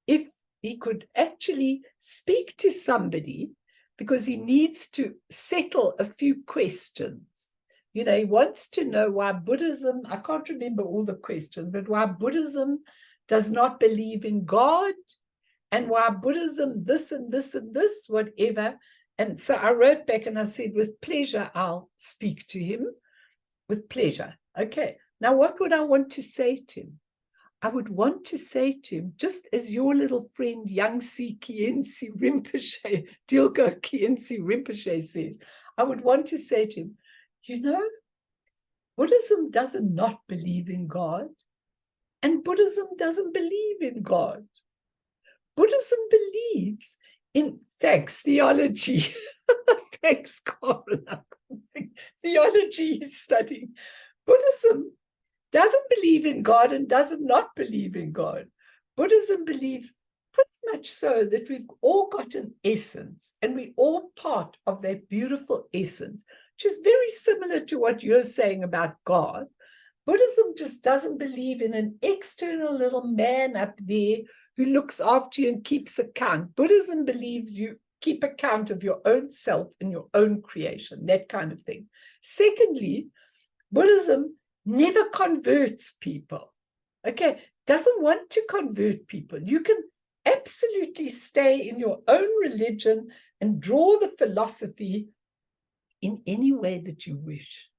if he could actually speak to somebody, because he needs to settle a few questions. You know, he wants to know why Buddhism, I can't remember all the questions, but why Buddhism does not believe in God, and why Buddhism this and this and this, whatever. And so I wrote back and I said, with pleasure, I'll speak to him. With pleasure. Okay. Now, what would I want to say to him? I would want to say to him, just as your little friend Yangtze Khyentse Rinpoche, Dilgo Khyentse Rinpoche says, I would want to say to him, you know, Buddhism doesn't not believe in God, and Buddhism doesn't believe in God. Buddhism believes in, thanks, theology. Thanks, Carla. Theology he's studying. Buddhism doesn't believe in God and does not believe in God. Buddhism believes pretty much so that we've all got an essence, and we're all part of that beautiful essence, which is very similar to what you're saying about God. Buddhism just doesn't believe in an external little man up there who looks after you and keeps account. Buddhism believes you keep account of your own self and your own creation, that kind of thing. Secondly, Buddhism never converts people. Okay, doesn't want to convert people. You can absolutely stay in your own religion and draw the philosophy in any way that you wish.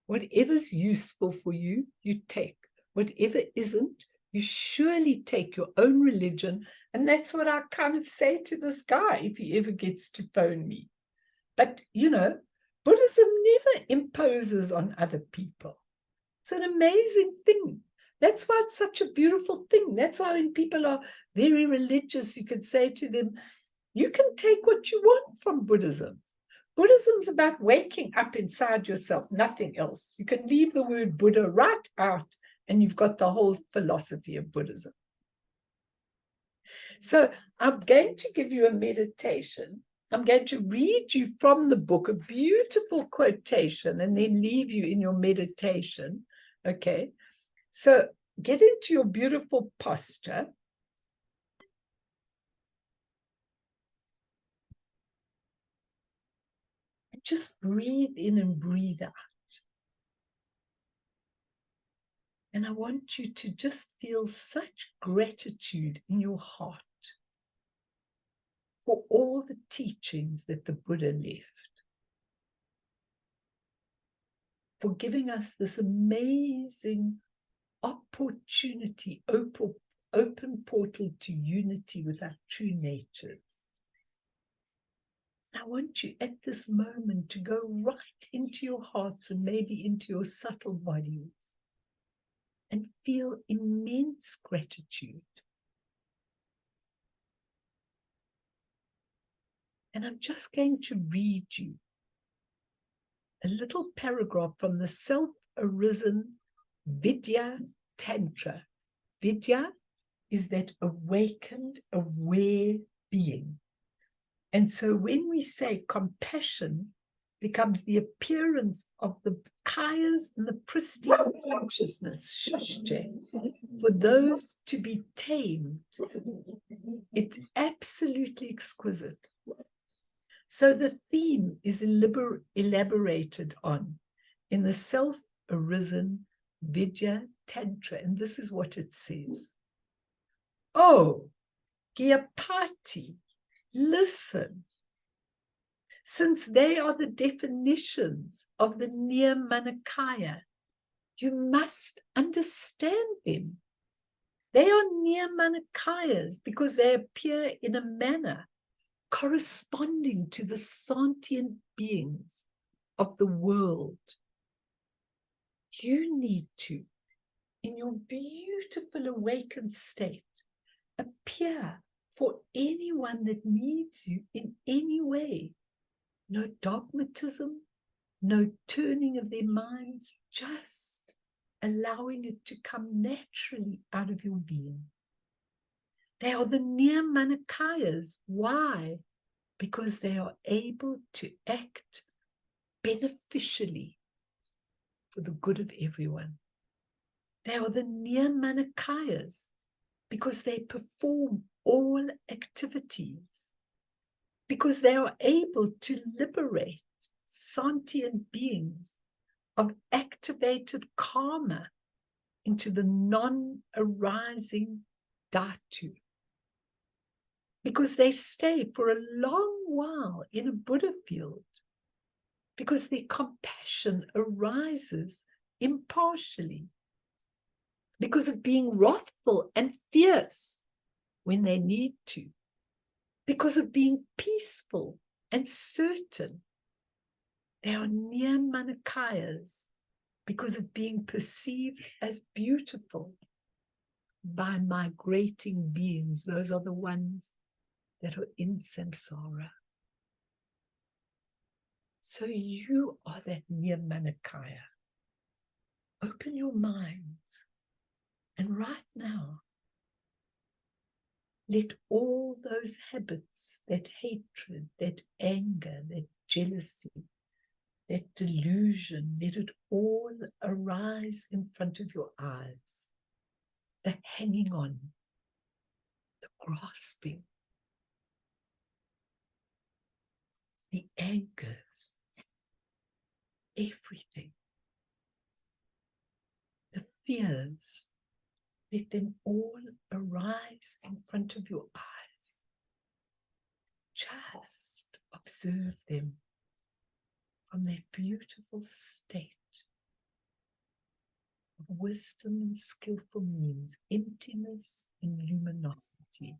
Whatever's useful for you, you take. Whatever isn't, you surely take your own religion. And that's what I kind of say to this guy if he ever gets to phone me. But, you know, Buddhism never imposes on other people. It's an amazing thing. That's why it's such a beautiful thing. That's why when people are very religious, you could say to them, you can take what you want from Buddhism. Buddhism's about waking up inside yourself, nothing else. You can leave the word Buddha right out, and you've got the whole philosophy of Buddhism. So I'm going to give you a meditation. I'm going to read you from the book a beautiful quotation and then leave you in your meditation. Okay, so get into your beautiful posture. And just breathe in and breathe out. And I want you to just feel such gratitude in your heart for all the teachings that the Buddha left, for giving us this amazing opportunity, open portal to unity with our true natures. I want you at this moment to go right into your hearts and maybe into your subtle bodies and feel immense gratitude. And I'm just going to read you a little paragraph from the self-arisen Vidya Tantra. Vidya is that awakened, aware being. And so when we say compassion becomes the appearance of the kayas and the pristine consciousness, shushje, for those to be tamed, it's absolutely exquisite. So the theme is elaborated on in the self-arisen Vidya Tantra, and this is what it says. Oh, Gyapati, listen, since they are the definitions of the Nirmanakaya, you must understand them. They are Nirmanakayas because they appear in a manner corresponding to the sentient beings of the world. You need to, in your beautiful awakened state, appear for anyone that needs you in any way. No dogmatism, no turning of their minds, just allowing it to come naturally out of your being. They are the Nirmanakayas. Why? Because they are able to act beneficially for the good of everyone. They are the Nirmanakayas because they perform all activities, because they are able to liberate sentient beings of activated karma into the non-arising dhatu. Because they stay for a long while in a Buddha field, because their compassion arises impartially, because of being wrathful and fierce when they need to, because of being peaceful and certain. They are Nirmanakayas because of being perceived as beautiful by migrating beings. Those are the ones that are in samsara. So you are that Nirmanakaya. Open your minds, and right now, Let all those habits, that hatred, that anger, that jealousy, that delusion, let it all arise in front of your eyes. The hanging on, the grasping, the angers, everything, the fears, let them all arise in front of your eyes. Just observe them from their beautiful state of wisdom and skillful means, emptiness and luminosity,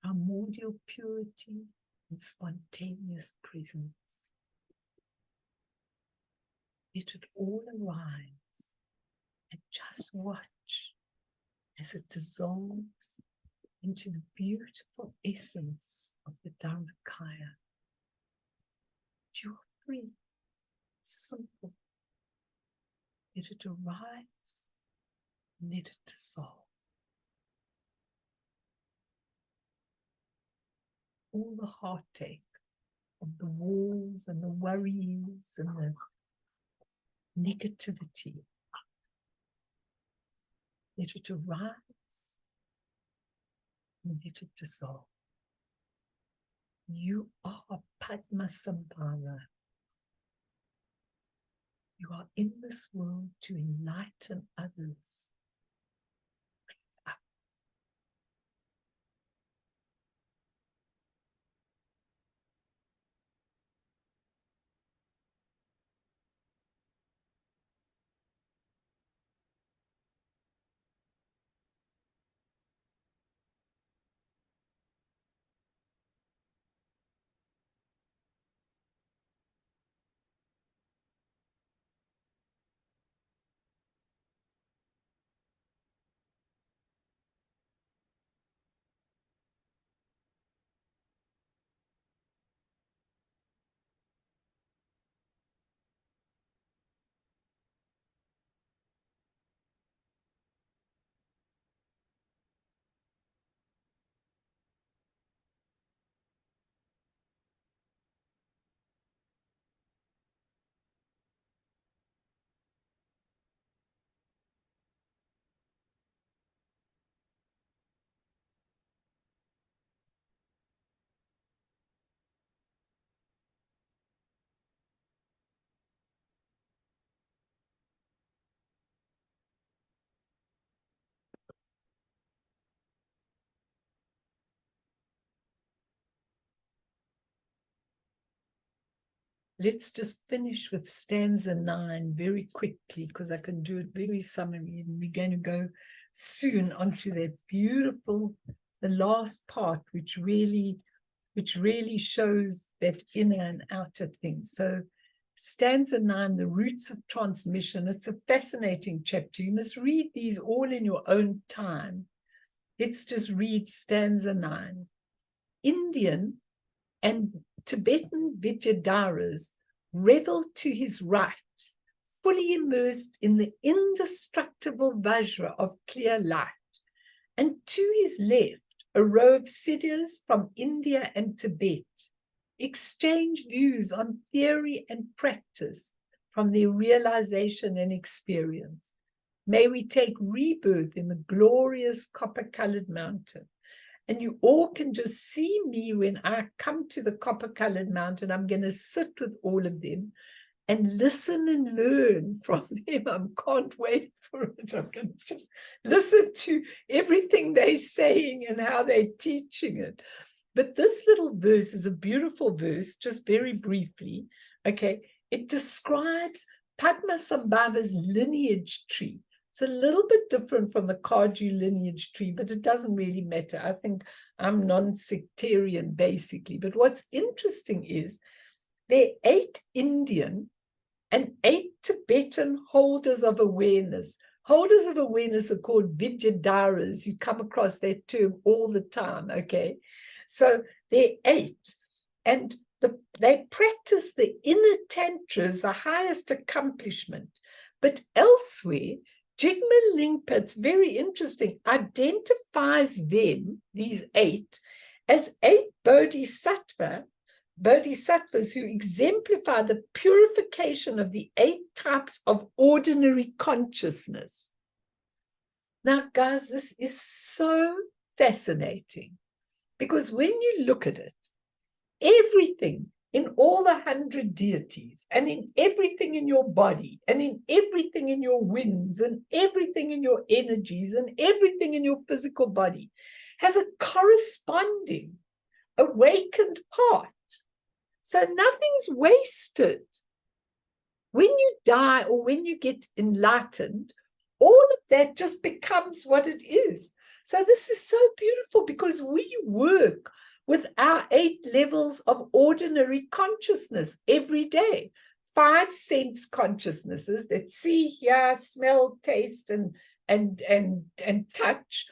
primordial purity and spontaneous presence. Let it all arise and just watch as it dissolves into the beautiful essence of the Dharmakaya. You are free, simple. Let it arise, let it dissolve. All the heartache of the wars and the worries and the negativity, let it arise and let it dissolve. You are Padmasambhava. You are in this world to enlighten others. Let's just finish with stanza 9 very quickly, because I can do it very summary, and we're going to go soon onto that beautiful, the last part, which really shows that inner and outer thing. So stanza 9, the roots of transmission. It's a fascinating chapter. You must read these all in your own time. Let's just read stanza 9. Indian and Tibetan Vidyadharas reveled to his right, fully immersed in the indestructible vajra of clear light, and to his left a row of siddhas from India and Tibet exchange views on theory and practice from their realization and experience. May we take rebirth in the glorious copper-colored mountain. And you all can just see me when I come to the copper-colored mountain. I'm going to sit with all of them and listen and learn from them. I can't wait for it. I'm going to just listen to everything they're saying and how they're teaching it. But this little verse is a beautiful verse, just very briefly. Okay, it describes Padmasambhava's lineage tree. It's a little bit different from the Kaju lineage tree, but it doesn't really matter. I think I'm non-sectarian, basically. But what's interesting is there are 8 Indian and 8 Tibetan holders of awareness. Holders of awareness are called Vidyadharas. You come across that term all the time, okay? So there are 8. And they practice the inner tantras, the highest accomplishment. But elsewhere, Jigme Lingpa, it's very interesting, identifies them, these 8, as 8 bodhisattvas who exemplify the purification of the 8 types of ordinary consciousness. Now, guys, this is so fascinating, because when you look at it, everything in all the 100 deities, and in everything in your body, and in everything in your winds, and everything in your energies, and everything in your physical body, has a corresponding awakened part. So nothing's wasted. When you die or when you get enlightened, all of that just becomes what it is. So this is so beautiful, because we work with our 8 levels of ordinary consciousness every day. 5 sense consciousnesses that see, hear, smell, taste, and touch.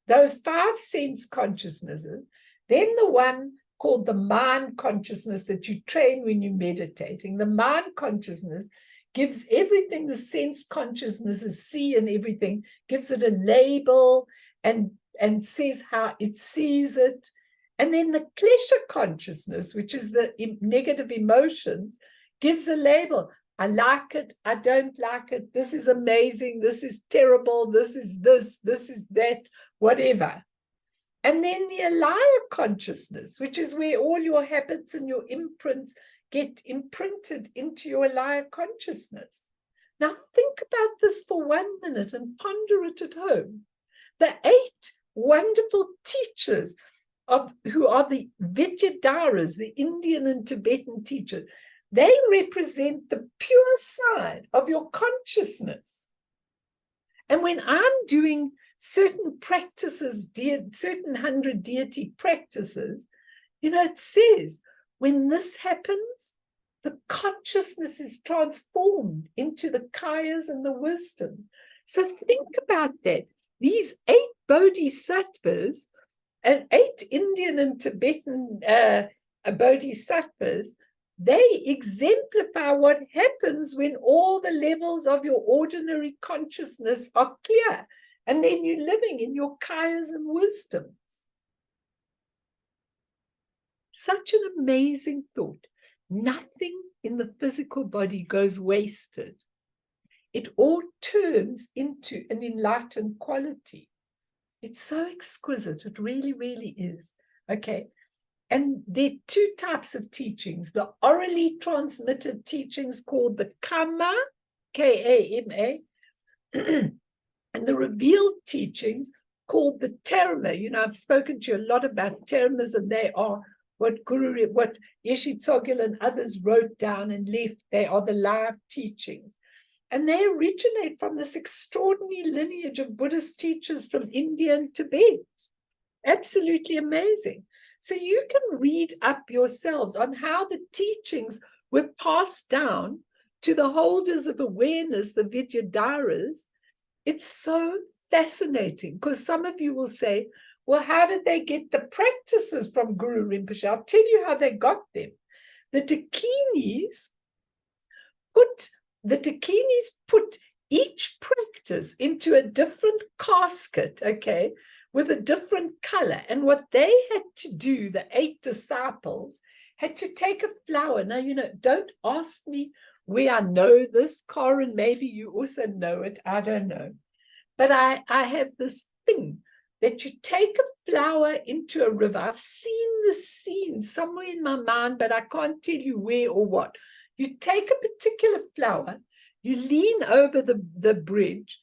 Those 5 sense consciousnesses. Then the one called the mind consciousness that you train when you're meditating. The mind consciousness gives everything the sense consciousnesses see, and everything gives it a label and says how it sees it. And then the klesha consciousness, which is the negative emotions, gives a label. I like it, I don't like it, this is amazing, this is terrible, this is that, whatever. And then the alaya consciousness, which is where all your habits and your imprints get imprinted into your alaya consciousness. Now think about this for 1 minute and ponder it at home. The 8 wonderful teachers who are the Vidyadharas, the Indian and Tibetan teachers, they represent the pure side of your consciousness. And when I'm doing certain practices, certain 100 deity practices, it says, when this happens, the consciousness is transformed into the kayas and the wisdom. So think about that. These 8 bodhisattvas, and 8 Indian and Tibetan bodhisattvas, they exemplify what happens when all the levels of your ordinary consciousness are clear, and then you're living in your kayas and wisdoms. Such an amazing thought. Nothing in the physical body goes wasted. It all turns into an enlightened quality. It's so exquisite. It really, really is. Okay. And there are 2 types of teachings. The orally transmitted teachings called the Kama, K-A-M-A, and the revealed teachings called the Dharma. I've spoken to you a lot about Dharmas, and they are what Yeshe Tsogyal and others wrote down and left. They are the live teachings. And they originate from this extraordinary lineage of Buddhist teachers from India and Tibet. Absolutely amazing. So you can read up yourselves on how the teachings were passed down to the holders of awareness, the Vidyadharas. It's so fascinating, because some of you will say, well, how did they get the practices from Guru Rinpoche? I'll tell you how they got them. The Dakinis put each practice into a different casket, okay, with a different color. And what they had to do, the 8 disciples, had to take a flower. Now, don't ask me where I know this, Karen, maybe you also know it, I don't know. But I have this thing that you take a flower into a river. I've seen this scene somewhere in my mind, but I can't tell you where or what. You take a particular flower, you lean over the bridge,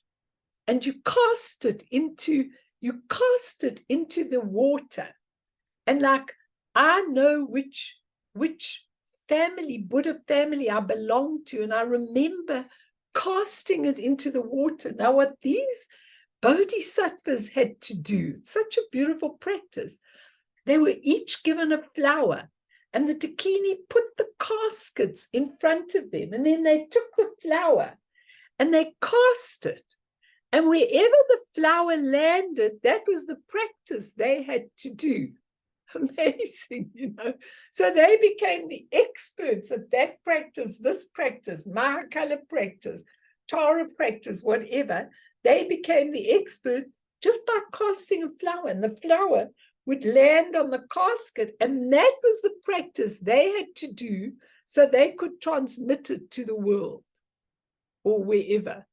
and you cast it into the water. And like, I know which family, Buddha family I belong to, and I remember casting it into the water. Now, what these bodhisattvas had to do, such a beautiful practice, they were each given a flower, and the Dakini put the caskets in front of them, and then they took the flower and they cast it. And wherever the flower landed, that was the practice they had to do. Amazing, So they became the experts at that practice, this practice, Mahakala practice, Tara practice, whatever. they became the expert just by casting a flower, and the flower would land on the casket, and that was the practice they had to do so they could transmit it to the world or wherever.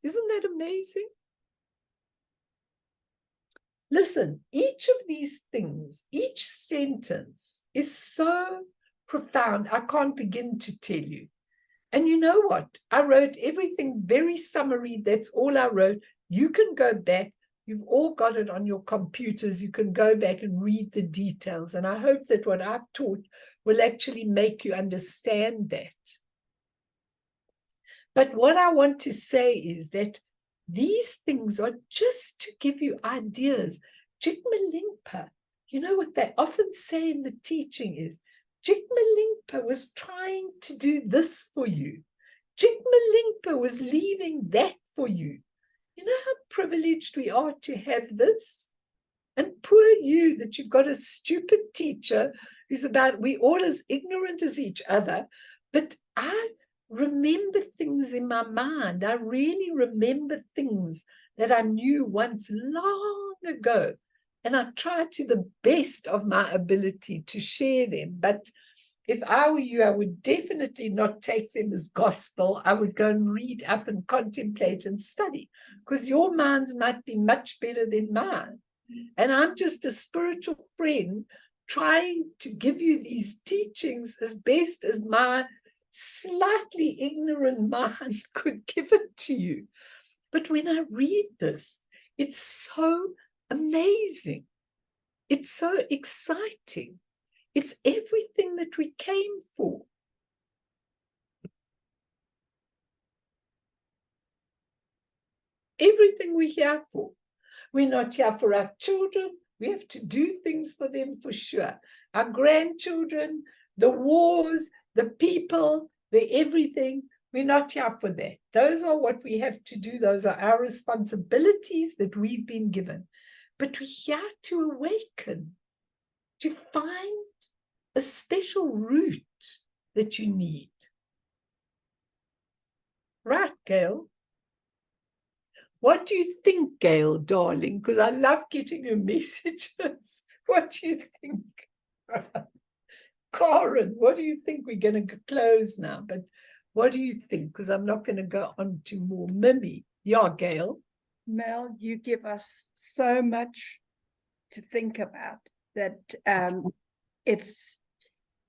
Isn't that amazing? Listen, each of these things, each sentence is so profound, I can't begin to tell you. And you know what? I wrote everything very summary. That's all I wrote. You can go back. You've all got it on your computers. You can go back and read the details. And I hope that what I've taught will actually make you understand that. But what I want to say is that these things are just to give you ideas. Jigme Lingpa, you know what they often say in the teaching is, Jigme Lingpa was trying to do this for you. Jigme Lingpa was leaving that for you. You know how privileged we are to have this? And poor you that you've got a stupid teacher who's we all as ignorant as each other. But I remember things in my mind. I really remember things that I knew once long ago. And I try to the best of my ability to share them. But if I were you, I would definitely not take them as gospel. I would go and read up and contemplate and study, because your minds might be much better than mine. And I'm just a spiritual friend trying to give you these teachings as best as my slightly ignorant mind could give it to you. But when I read this, it's so amazing. It's so exciting. It's everything that we came for. Everything we're here for. We're not here for our children. We have to do things for them for sure. Our grandchildren, the wars, the people, the everything. We're not here for that. Those are what we have to do. Those are our responsibilities that we've been given. But we're here to awaken, to find a special route that you need. Right, Gail? What do you think, Gail, darling? Because I love getting your messages. What do you think? Karen, what do you think? We're going to close now, but what do you think? Because I'm not going to go on to more Mimi. Yeah, Gail? Mel, you give us so much to think about that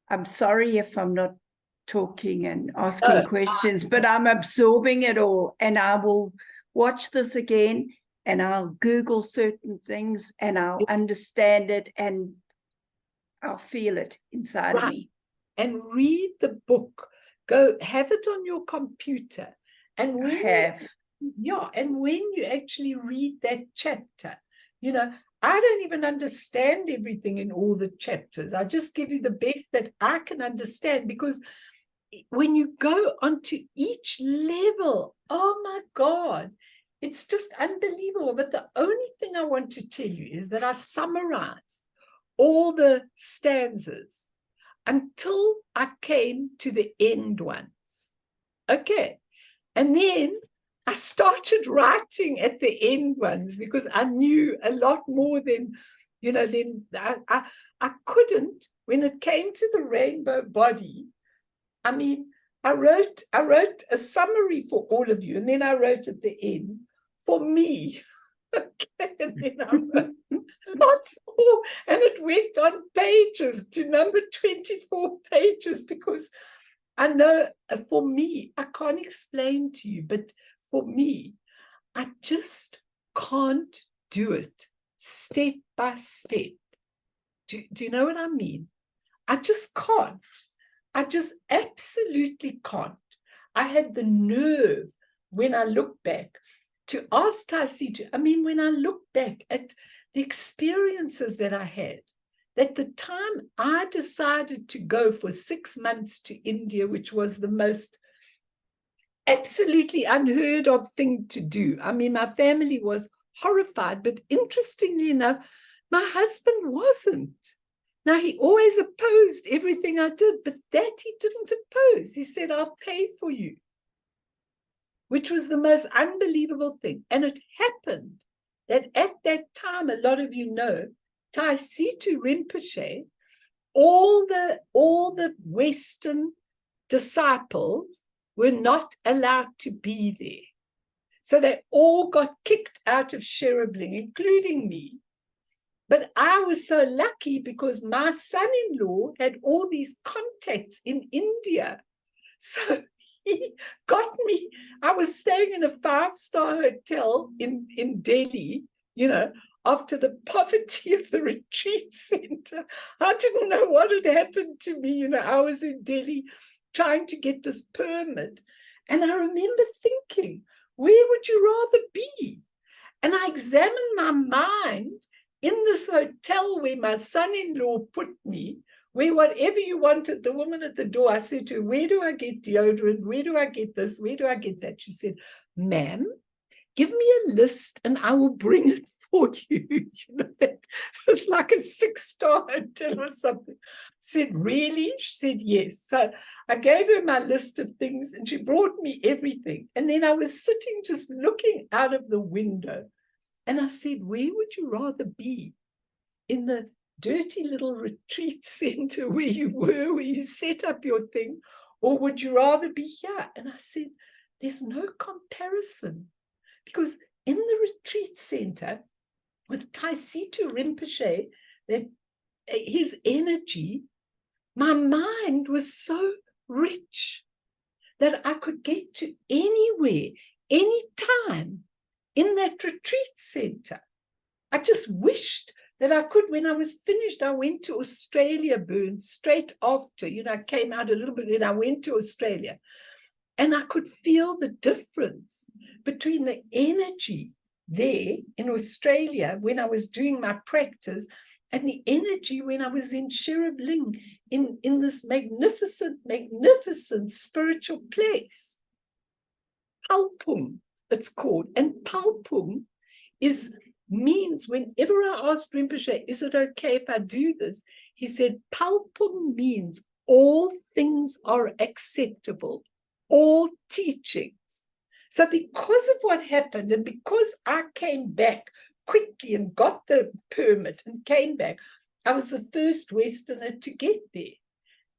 I'm sorry if I'm not talking and asking questions, but I'm absorbing it all, and I will watch this again and I'll Google certain things and I'll understand it and I'll feel it inside of me. And read the book. Go have it on your computer. And when you actually read that chapter, you know, I don't even understand everything in all the chapters. I just give you the best that I can understand, because when you go onto each level, oh my God, it's just unbelievable. But the only thing I want to tell you is that I summarize all the stanzas until I came to the end ones. Okay. And then I started writing at the end ones because I knew a lot more than, you know, then I couldn't, when it came to the rainbow body. I mean, I wrote a summary for all of you, and then I wrote at the end for me. Okay, and then I wrote lots more, and it went on pages to number 24 pages, because I know for me, I can't explain to you, but for me, I just can't do it step by step. Do you know what I mean? I just can't. I just absolutely can't. I had the nerve when I look back to ask Taisi when I look back at the experiences that I had, at the time I decided to go for 6 months to India, which was the most absolutely unheard of thing to do. I mean, my family was horrified, but interestingly enough, my husband wasn't. Now, he always opposed everything I did, but that he didn't oppose. He said, I'll pay for you. which was the most unbelievable thing. And it happened that at that time, a lot of you know, Taisitu Rinpoche, all the Western disciples were not allowed to be there. So they all got kicked out of Sherabling, including me. But I was so lucky because my son-in-law had all these contacts in India. So he got me. I was staying in a 5-star hotel in Delhi, you know, after the poverty of the retreat center. I didn't know what had happened to me. You know, I was in Delhi trying to get this permit. And I remember thinking, where would you rather be? And I examined my mind in this hotel where my son-in-law put me, where whatever you wanted, the woman at the door, I said to her, where do I get deodorant? Where do I get this? Where do I get that? She said, ma'am, give me a list and I will bring it for you. You know, that was like a 6-star hotel or something. I said, really? She said, yes. So I gave her my list of things and she brought me everything. And then I was sitting just looking out of the window. And I said, where would you rather be? In the dirty little retreat center where you were, where you set up your thing, or would you rather be here? And I said, there's no comparison. Because in the retreat center with Taisitu Rinpoche, that his energy, my mind was so rich that I could get to anywhere, anytime in that retreat center. I just wished that I could. When I was finished, I went to Australia, Burn, straight after. You know, I came out a little bit and I went to Australia. And I could feel the difference between the energy there in Australia when I was doing my practice and the energy when I was in Sherabling in this magnificent, magnificent spiritual place. Palpung, it's called. And Palpung means, whenever I asked Rinpoche, is it okay if I do this? He said, Palpung means all things are acceptable. All teachings. So because of what happened and because I came back quickly and got the permit and came back, I was the first Westerner to get there.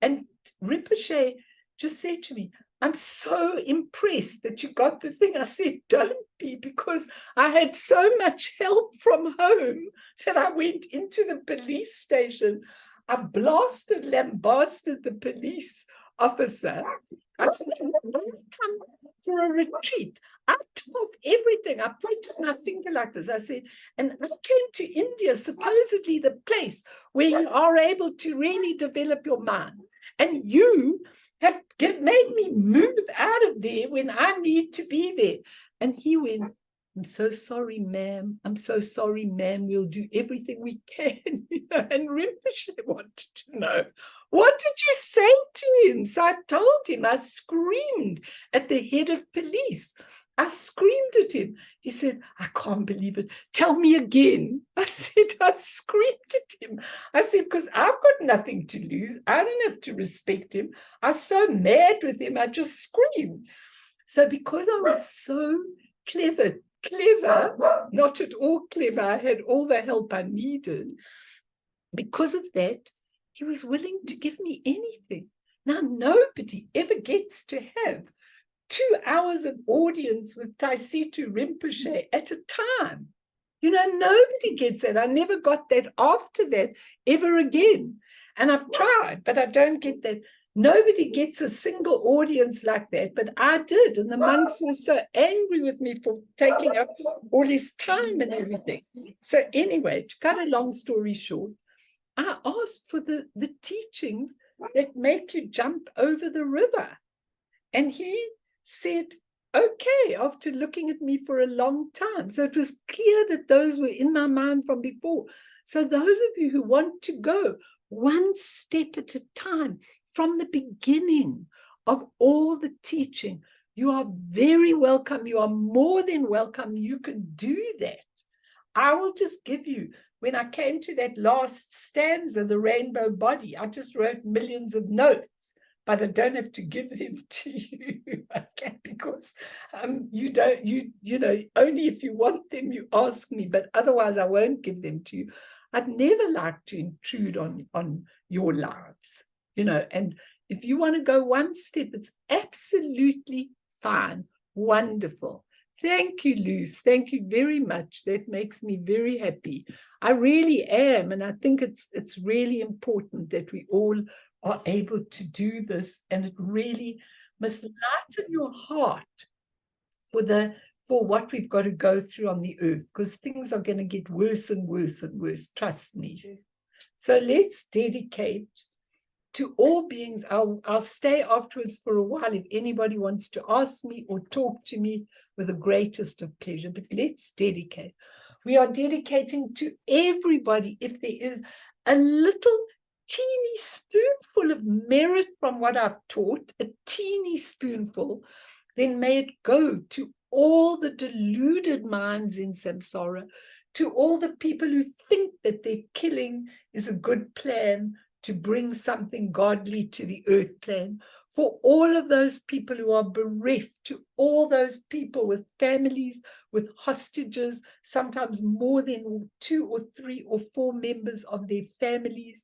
And Rinpoche just said to me, I'm so impressed that you got the thing. I said, don't be, because I had so much help from home that I went into the police station. I lambasted the police officer. I said, let's come for a retreat. I took off everything. I pointed my finger like this. I said, and I came to India, supposedly the place where you are able to really develop your mind. And you have made me move out of there when I need to be there. And he went, I'm so sorry, ma'am. I'm so sorry, ma'am. We'll do everything we can. You know, and Rinpoche wanted to know, what did you say to him? So I told him, I screamed at the head of police. I screamed at him. He said, I can't believe it. Tell me again. I said, I screamed at him. I said, because I've got nothing to lose. I don't have to respect him. I was so mad with him, I just screamed. So because I was so clever, not at all clever, I had all the help I needed. Because of that, he was willing to give me anything. Now, nobody ever gets to have 2 hours of audience with Taisitu Rinpoche at a time. You know, nobody gets that. I never got that after that ever again. And I've tried, but I don't get that. Nobody gets a single audience like that, but I did. And the monks were so angry with me for taking up all his time and everything. So anyway, to cut a long story short, I asked for the teachings that make you jump over the river. And he said, okay, after looking at me for a long time. So it was clear that those were in my mind from before. So those of you who want to go one step at a time from the beginning of all the teaching, you are very welcome. You are more than welcome. You can do that. I will just give you, when I came to that last stanza, the rainbow body, I just wrote millions of notes. but I don't have to give them to you. Okay, because you don't, you know, only if you want them, you ask me, but otherwise I won't give them to you. I'd never like to intrude on your lives, you know, and if you want to go one step, it's absolutely fine. Wonderful. Thank you, Luce. Thank you very much. That makes me very happy. I really am. And I think it's really important that we all are able to do this. And it really must lighten your heart for what we've got to go through on the earth, because things are going to get worse and worse and worse. Trust me. So let's dedicate to all beings. I'll stay afterwards for a while if anybody wants to ask me or talk to me, with the greatest of pleasure. But let's dedicate. We are dedicating to everybody. If there is a little teeny spoonful of merit from what I've taught, a teeny spoonful, then may it go to all the deluded minds in samsara, to all the people who think that their killing is a good plan to bring something godly to the earth plane, for all of those people who are bereft, to all those people with families, with hostages, sometimes more than 2 or 3 or 4 members of their families,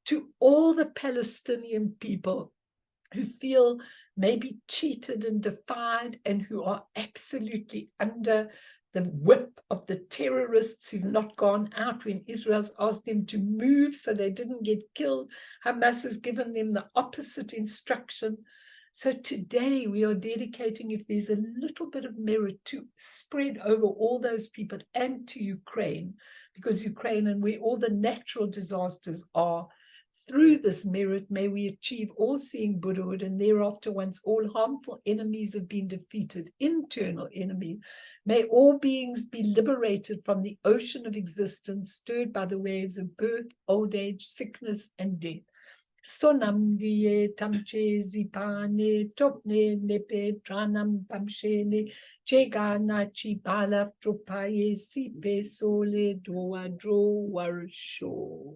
to all the Palestinian people who feel maybe cheated and defied and who are absolutely under the whip of the terrorists who've not gone out when Israel's asked them to move so they didn't get killed. Hamas has given them the opposite instruction. So today we are dedicating, if there's a little bit of merit, to spread over all those people and to Ukraine, because Ukraine and where all the natural disasters are, through this merit, may we achieve all-seeing Buddhahood, and thereafter, once all harmful enemies have been defeated, internal enemies, may all beings be liberated from the ocean of existence, stirred by the waves of birth, old age, sickness, and death. Sonam diye tamche zipane topne nepe tranam pamshene chegana chipala tropaye sipe sole doa dro warsho.